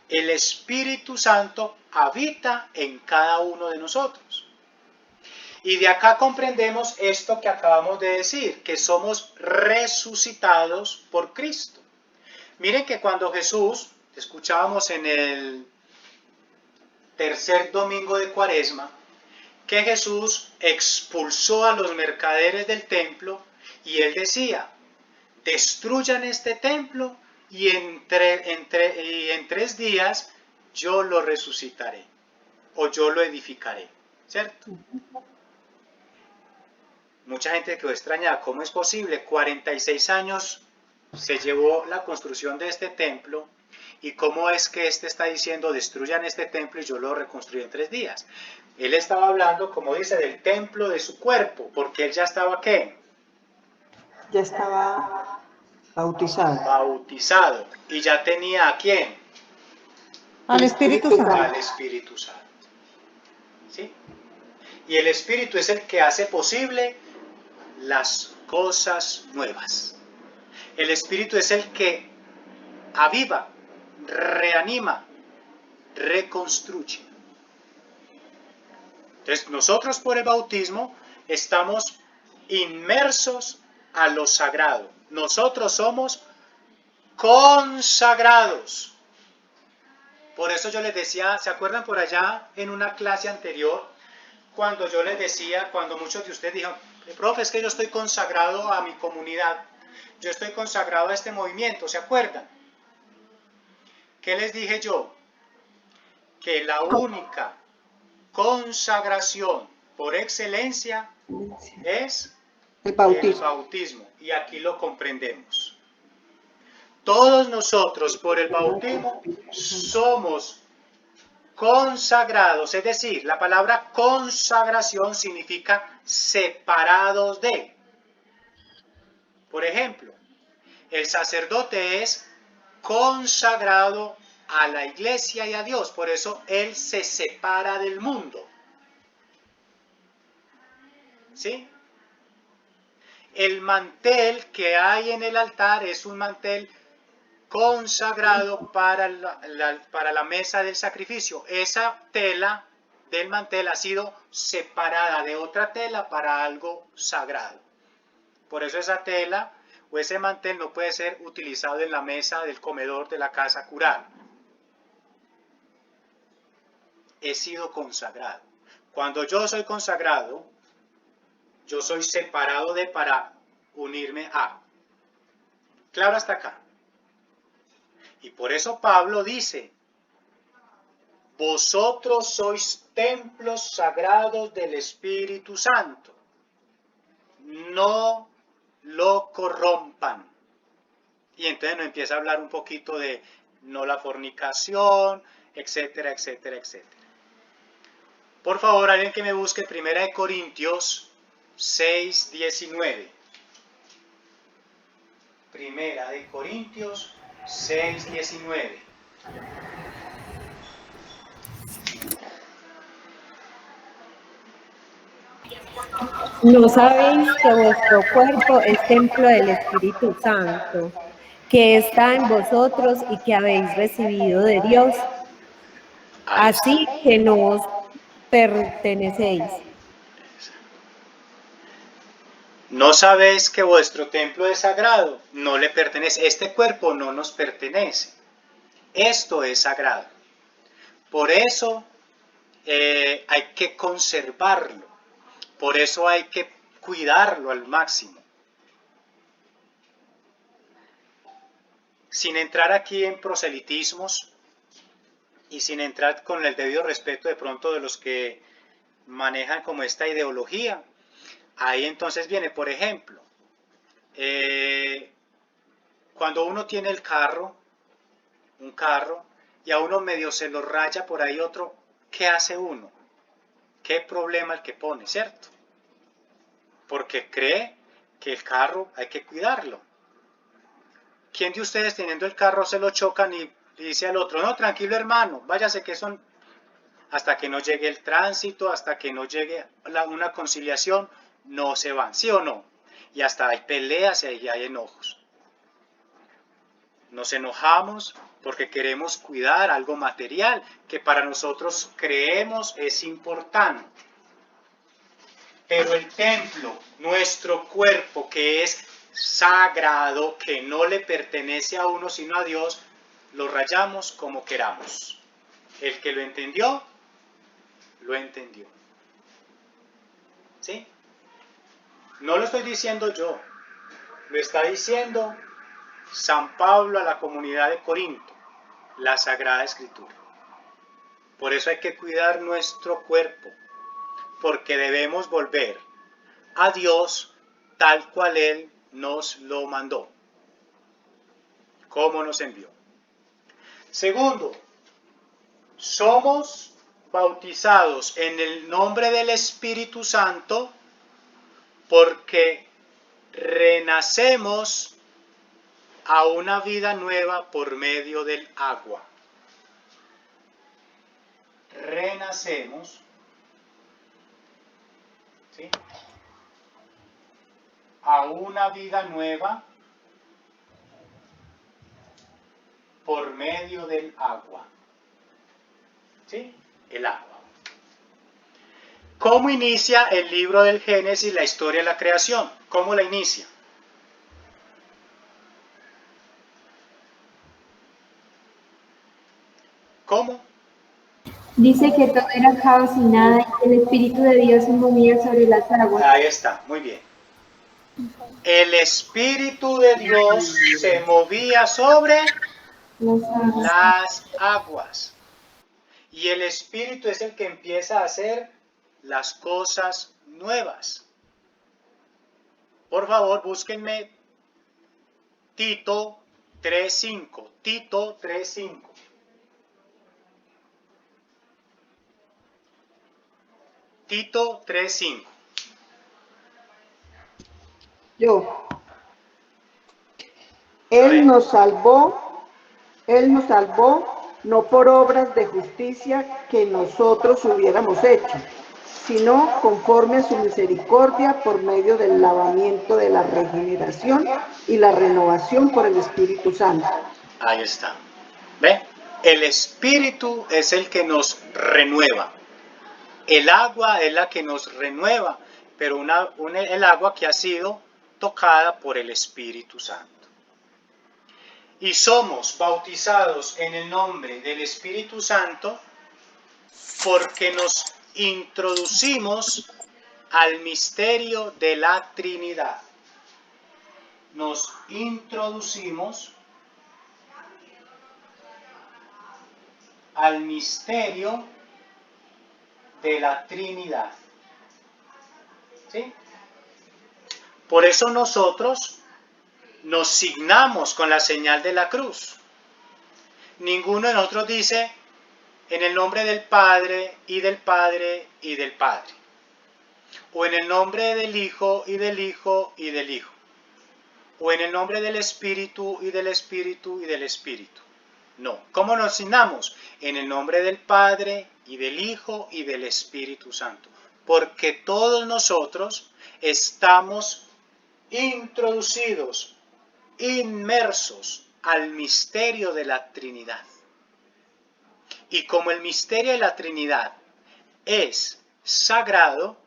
el Espíritu Santo habita en cada uno de nosotros. Y de acá comprendemos esto que acabamos de decir, que somos resucitados por Cristo. Miren que cuando Jesús, escuchábamos en el tercer domingo de Cuaresma, que Jesús expulsó a los mercaderes del templo y él decía, destruyan este templo y en 3 días yo lo resucitaré o yo lo edificaré, ¿cierto? Mucha gente quedó extrañada, ¿cómo es posible? 46 años se llevó la construcción de este templo y cómo es que está diciendo destruyan este templo y yo lo reconstruyo en 3 días. Él estaba hablando, como dice, del templo de su cuerpo, porque él ya estaba ¿qué? Ya estaba bautizado. Bautizado. Y ya tenía ¿a quién? Al Espíritu Santo. Al Espíritu Santo. ¿Sí? Y el Espíritu es el que hace posible las cosas nuevas. El Espíritu es el que aviva, reanima, reconstruye. Entonces nosotros por el bautismo estamos inmersos a lo sagrado. Nosotros somos consagrados. Por eso yo les decía, ¿se acuerdan por allá en una clase anterior? Cuando yo les decía, cuando muchos de ustedes dijeron, profe, es que yo estoy consagrado a mi comunidad, yo estoy consagrado a este movimiento, ¿se acuerdan? ¿Qué les dije yo? Que la única consagración por excelencia es el bautismo. Y aquí lo comprendemos. Todos nosotros por el bautismo somos consagrados, es decir, la palabra consagración significa separados de. Por ejemplo, el sacerdote es consagrado a la iglesia y a Dios, por eso él se separa del mundo. ¿Sí? El mantel que hay en el altar es un mantel consagrado para la mesa del sacrificio. Esa tela del mantel ha sido separada de otra tela para algo sagrado. Por eso esa tela o ese mantel no puede ser utilizado en la mesa del comedor de la casa cural. He sido consagrado. Cuando yo soy consagrado, yo soy separado de para unirme a. ¿Claro hasta acá? Y por eso Pablo dice, vosotros sois templos sagrados del Espíritu Santo. No lo corrompan. Y entonces nos empieza a hablar un poquito de no la fornicación, etcétera, etcétera, etcétera. Por favor, alguien que me busque 1 Corintios 6, 19. 1 Corintios 6, 19. ¿No sabéis que vuestro cuerpo es templo del Espíritu Santo, que está en vosotros y que habéis recibido de Dios? Así que no os pertenecéis. ¿No sabéis que vuestro templo es sagrado? No le pertenece. Este cuerpo no nos pertenece. Esto es sagrado. Por eso hay que conservarlo. Por eso hay que cuidarlo al máximo. Sin entrar aquí en proselitismos, y sin entrar con el debido respeto de pronto de los que manejan como esta ideología, ahí entonces viene, por ejemplo, cuando uno tiene el carro, un carro, y a uno medio se lo raya por ahí otro, ¿qué hace uno? ¿Qué problema el que pone, cierto? Porque cree que el carro hay que cuidarlo. ¿Quién de ustedes teniendo el carro se lo chocan y dice al otro, no, tranquilo hermano, váyase que son, hasta que no llegue el tránsito, hasta que no llegue una conciliación, no se van, ¿sí o no? Y hasta hay peleas y hay enojos. Nos enojamos porque queremos cuidar algo material que para nosotros creemos es importante. Pero el templo, nuestro cuerpo que es sagrado, que no le pertenece a uno sino a Dios, lo rayamos como queramos. El que lo entendió, lo entendió. ¿Sí? No lo estoy diciendo yo, lo está diciendo San Pablo a la comunidad de Corinto, la Sagrada Escritura. Por eso hay que cuidar nuestro cuerpo, porque debemos volver a Dios tal cual Él nos lo mandó, como nos envió. Segundo, somos bautizados en el nombre del Espíritu Santo porque renacemos a una vida nueva por medio del agua. Renacemos, ¿sí?, a una vida nueva por medio del agua. ¿Sí? El agua. ¿Cómo inicia el libro del Génesis, la historia de la creación? ¿Cómo la inicia? ¿Cómo? Dice que todo era caos y nada, y que el Espíritu de Dios se movía sobre las aguas. Ahí está, muy bien. El Espíritu de Dios se movía sobre las aguas. Y el Espíritu es el que empieza a hacer las cosas nuevas. Por favor, búsquenme Tito 3:5. Tito 3:5. Tito 3:5. Él nos salvó no por obras de justicia que nosotros hubiéramos hecho, sino conforme a su misericordia por medio del lavamiento de la regeneración y la renovación por el Espíritu Santo. Ahí está. ¿Ve? El Espíritu es el que nos renueva. El agua es la que nos renueva, pero el agua que ha sido tocada por el Espíritu Santo. Y somos bautizados en el nombre del Espíritu Santo porque nos introducimos al misterio de la Trinidad. Nos introducimos al misterio de la Trinidad. ¿Sí? Por eso nosotros nos signamos con la señal de la cruz. Ninguno de nosotros dice en el nombre del Padre y del Padre y del Padre, o en el nombre del Hijo y del Hijo y del Hijo, o en el nombre del Espíritu y del Espíritu y del Espíritu. No. ¿Cómo nos signamos? En el nombre del Padre y del Hijo y del Espíritu Santo, porque todos nosotros estamos introducidos, inmersos al misterio de la Trinidad. Y como el misterio de la Trinidad es sagrado,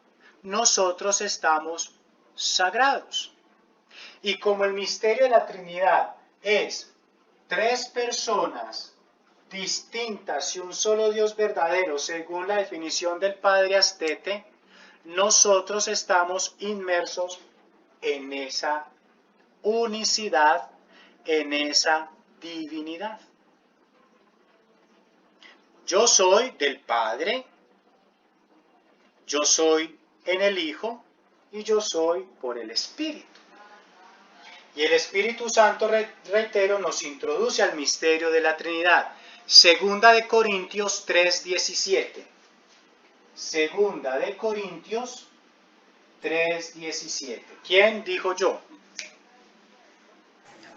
nosotros estamos sagrados. Y como el misterio de la Trinidad es tres personas distintas y un solo Dios verdadero, según la definición del Padre Astete, nosotros estamos inmersos en esa unicidad, en esa divinidad. Yo soy del Padre, yo soy en el Hijo y yo soy por el Espíritu. Y el Espíritu Santo, reitero, nos introduce al misterio de la Trinidad. Segunda de Corintios 3:17. Segunda de Corintios 3:17. ¿Quién dijo yo?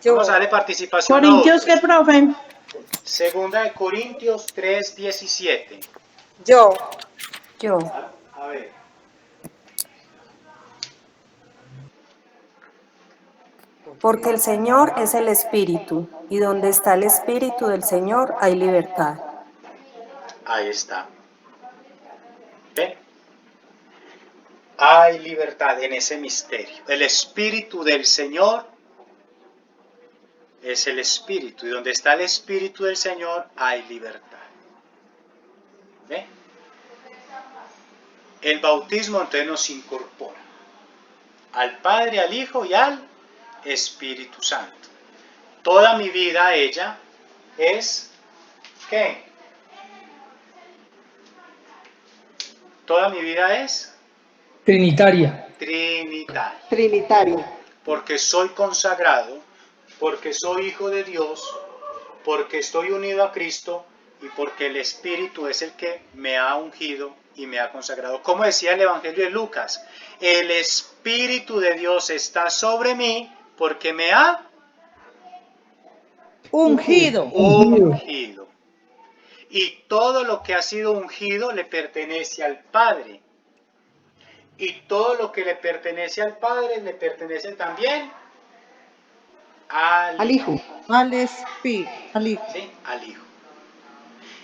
Vamos a darle participación ¿Corintios a qué, profe? Segunda de Corintios 3:17. Yo. A ver. Porque el Señor es el Espíritu, y donde está el Espíritu del Señor hay libertad. Ahí está. ¿Ven? Hay libertad en ese misterio. El Espíritu del Señor es el Espíritu, y donde está el Espíritu del Señor hay libertad. ¿Ven? El bautismo entonces nos incorpora al Padre, al Hijo y al Espíritu Santo. Toda mi vida ella es ¿qué? Toda mi vida es Trinitaria. trinitaria. Porque soy consagrado, porque soy hijo de Dios, porque estoy unido a Cristo y porque el Espíritu es el que me ha ungido y me ha consagrado. Como decía el Evangelio de Lucas, el Espíritu de Dios está sobre mí porque me ha ungido. Y todo lo que ha sido ungido le pertenece al Padre. Y todo lo que le pertenece al Padre le pertenece también al Hijo. Al Espíritu. Sí, al Hijo.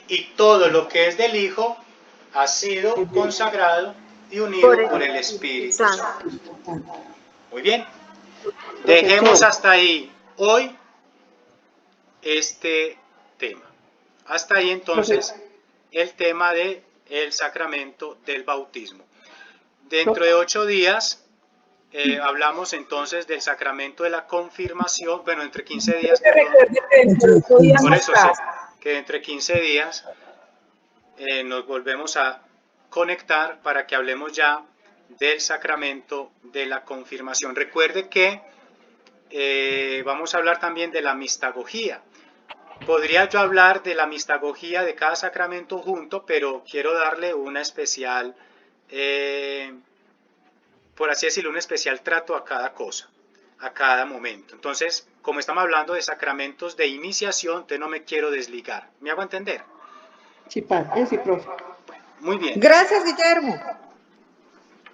Y todo lo que es del Hijo ha sido consagrado y unido por el Espíritu Santo. Muy bien. Dejemos hasta ahí hoy este tema. Hasta ahí entonces el tema del sacramento del bautismo. Dentro de 8 días hablamos entonces del sacramento de la confirmación, bueno, entre 15 días, por eso sí, que entre 15 días nos volvemos a conectar para que hablemos ya del sacramento de la confirmación. Recuerde que vamos a hablar también de la mistagogía. Podría yo hablar de la mistagogía de cada sacramento junto, pero quiero darle una especial, por así decirlo, un especial trato a cada cosa, a cada momento. Entonces, como estamos hablando de sacramentos de iniciación, entonces no me quiero desligar. ¿Me hago entender? Sí, padre, sí, profe. Muy bien. Gracias, Guillermo.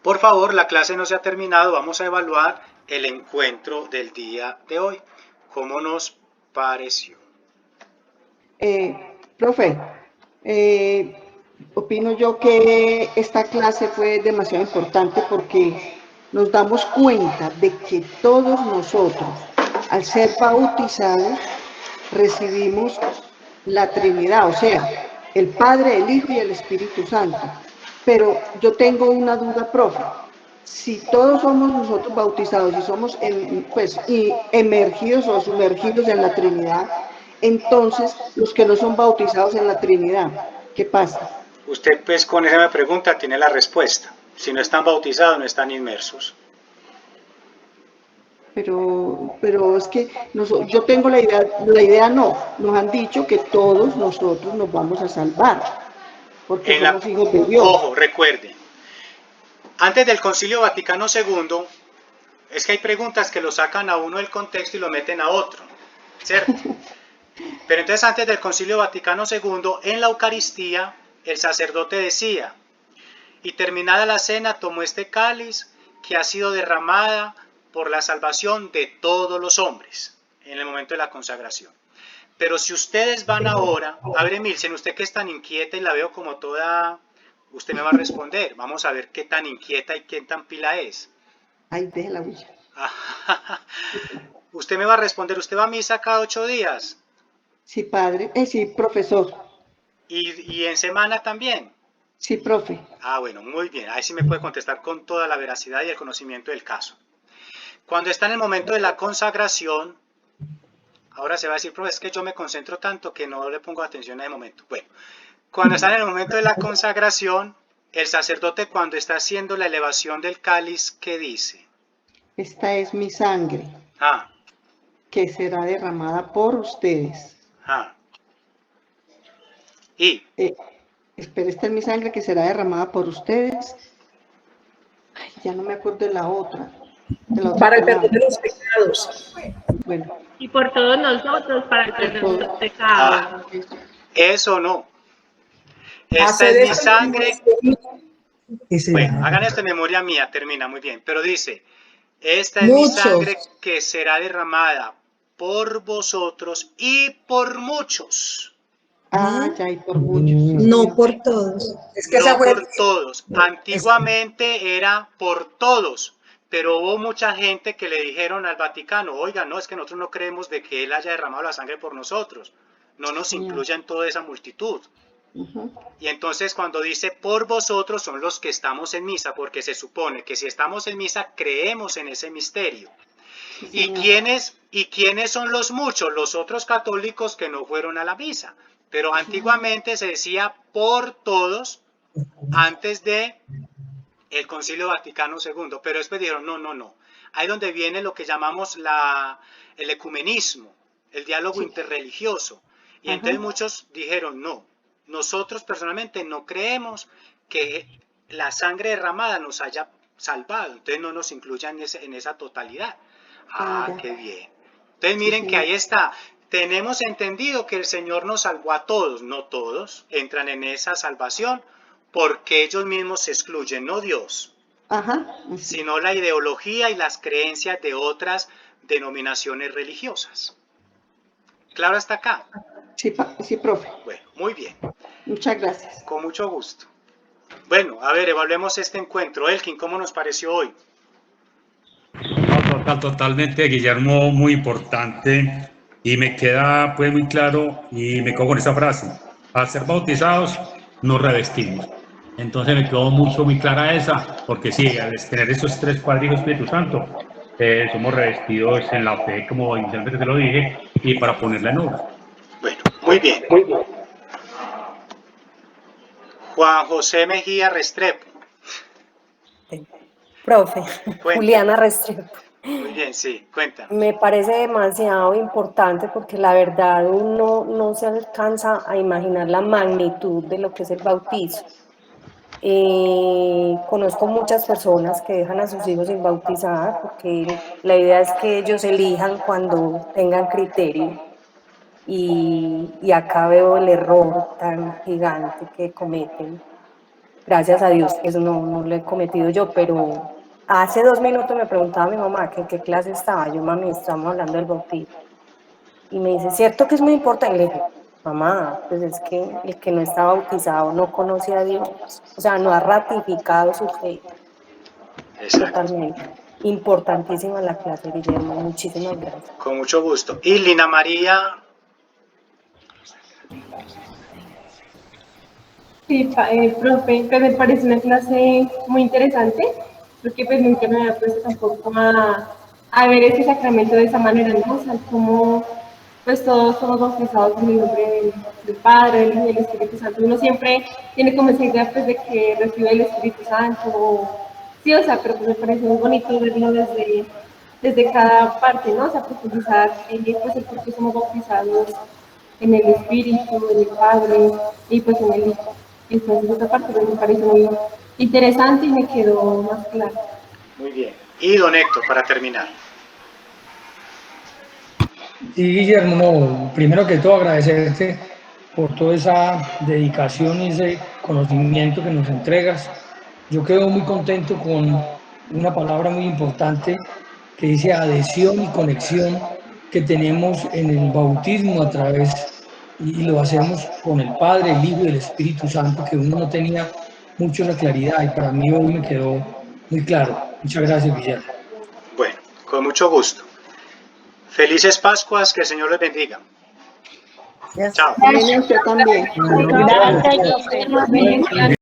Por favor, la clase no se ha terminado. Vamos a evaluar el encuentro del día de hoy. ¿Cómo nos pareció? Profe, opino yo que esta clase fue demasiado importante porque nos damos cuenta de que todos nosotros, al ser bautizados, recibimos la Trinidad, o sea, el Padre, el Hijo y el Espíritu Santo. Pero yo tengo una duda, profe. Si todos somos nosotros bautizados y somos emergidos o sumergidos en la Trinidad, entonces los que no son bautizados en la Trinidad, ¿qué pasa? Usted pues con esa pregunta tiene la respuesta. Si no están bautizados, no están inmersos. Pero es que yo tengo la idea no, nos han dicho que todos nosotros nos vamos a salvar, porque somos hijos de Dios. Ojo, recuerde, antes del Concilio Vaticano II, es que hay preguntas que lo sacan a uno del contexto y lo meten a otro, ¿cierto? Pero entonces antes del Concilio Vaticano II, en la Eucaristía, el sacerdote decía, y terminada la cena tomó este cáliz que ha sido derramada por la salvación de todos los hombres, en el momento de la consagración. Pero si ustedes van ahora, a ver Emilsen, usted que es tan inquieta y la veo como toda, usted me va a responder, vamos a ver qué tan inquieta y qué tan pila es. Ay, deje la bulla. Usted me va a responder, ¿usted va a misa cada 8 días? Sí, padre, sí, profesor. ¿Y en semana también? Sí, profe. Ah, bueno, muy bien, ahí sí me puede contestar con toda la veracidad y el conocimiento del caso. Cuando está en el momento de la consagración, ahora se va a decir, profe, es que yo me concentro tanto que no le pongo atención a ese momento. Bueno, cuando están en el momento de la consagración, el sacerdote cuando está haciendo la elevación del cáliz, ¿qué dice? Esta es mi sangre, que será derramada por ustedes. Y espera, esta es mi sangre que será derramada por ustedes. Ay, ya no me acuerdo de la otra. Para el perdón de los pecados. Bueno. Y por todos nosotros, para el perdón de los pecados. Eso no. Esta es mi sangre. Bueno, hagan esto en memoria mía, termina muy bien. Pero dice, esta es mi sangre que será derramada por vosotros y por muchos. Ya, y por muchos. No por todos. Es que no por todos. Antiguamente era por todos, pero hubo mucha gente que le dijeron al Vaticano, oiga, no, es que nosotros no creemos de que Él haya derramado la sangre por nosotros. No nos incluya en toda esa multitud. Y entonces cuando dice por vosotros son los que estamos en misa, porque se supone que si estamos en misa creemos en ese misterio. ¿Y quiénes son los muchos? Los otros católicos que no fueron a la misa. Pero antiguamente se decía por todos antes de el Concilio Vaticano II. Pero después dijeron, no. Ahí donde viene lo que llamamos el ecumenismo, el diálogo interreligioso. Y entonces muchos dijeron, no, nosotros personalmente no creemos que la sangre derramada nos haya salvado. Entonces no nos incluyan en esa totalidad. Qué bien. Entonces miren que ahí está. Tenemos entendido que el Señor nos salvó a todos, no todos entran en esa salvación porque ellos mismos se excluyen, no Dios, sino la ideología y las creencias de otras denominaciones religiosas. ¿Claro hasta acá? Sí, profe. Bueno, muy bien. Muchas gracias. Con mucho gusto. Bueno, a ver, evaluemos este encuentro. Elkin, ¿cómo nos pareció hoy? Totalmente, Guillermo, muy importante. Y me queda pues muy claro y me quedo con esa frase. Al ser bautizados nos revestimos. Entonces me quedó muy clara esa, porque sí, al tener esos tres cuadritos Espíritu Santo, somos revestidos en la fe, como inicialmente te lo dije, y para ponerla en obra. Bueno, muy bien. Juan José Mejía Restrepo. Profe, Juliana Restrepo. Muy bien, sí, cuéntanos. Me parece demasiado importante porque la verdad uno no se alcanza a imaginar la magnitud de lo que es el bautizo. Conozco muchas personas que dejan a sus hijos sin bautizar porque la idea es que ellos elijan cuando tengan criterio. Y acá veo el error tan gigante que cometen. Gracias a Dios que eso no lo he cometido yo, pero hace 2 minutos me preguntaba mi mamá que en qué clase estaba. Yo, mami, estamos hablando del bautismo. Y me dice, ¿cierto que es muy importante? Le dije, mamá, pues es que el que no está bautizado no conoce a Dios. O sea, no ha ratificado su fe. Exacto. Totalmente. Importantísima la clase, Guillermo. Muchísimas gracias. Con mucho gusto. Y Lina María. Sí, profe, pues me parece una clase muy interesante, porque pues nunca me había puesto tampoco a ver ese sacramento de esa manera, ¿no? O sea, como pues todos somos bautizados en el nombre del Padre, del Hijo y del Espíritu Santo. Uno siempre tiene como esa idea pues de que recibe el Espíritu Santo, sí, o sea, pero pues me parece muy bonito verlo desde cada parte, ¿no? O sea, profundizar pues el por qué somos bautizados en el Espíritu, en el Padre y pues en el Hijo. Entonces esta parte me parece muy interesante y me quedó más claro. Muy bien. Y don Héctor, para terminar. Sí, Guillermo, no, primero que todo agradecerte por toda esa dedicación y ese conocimiento que nos entregas. Yo quedo muy contento con una palabra muy importante que dice adhesión y conexión que tenemos en el bautismo a través, y lo hacemos con el Padre, el Hijo y el Espíritu Santo, que uno no tenía mucho la claridad y para mí hoy me quedó muy claro. Muchas gracias, Guillermo. Bueno, con mucho gusto. Felices Pascuas, que el Señor les bendiga. Chao. También. Gracias, profe.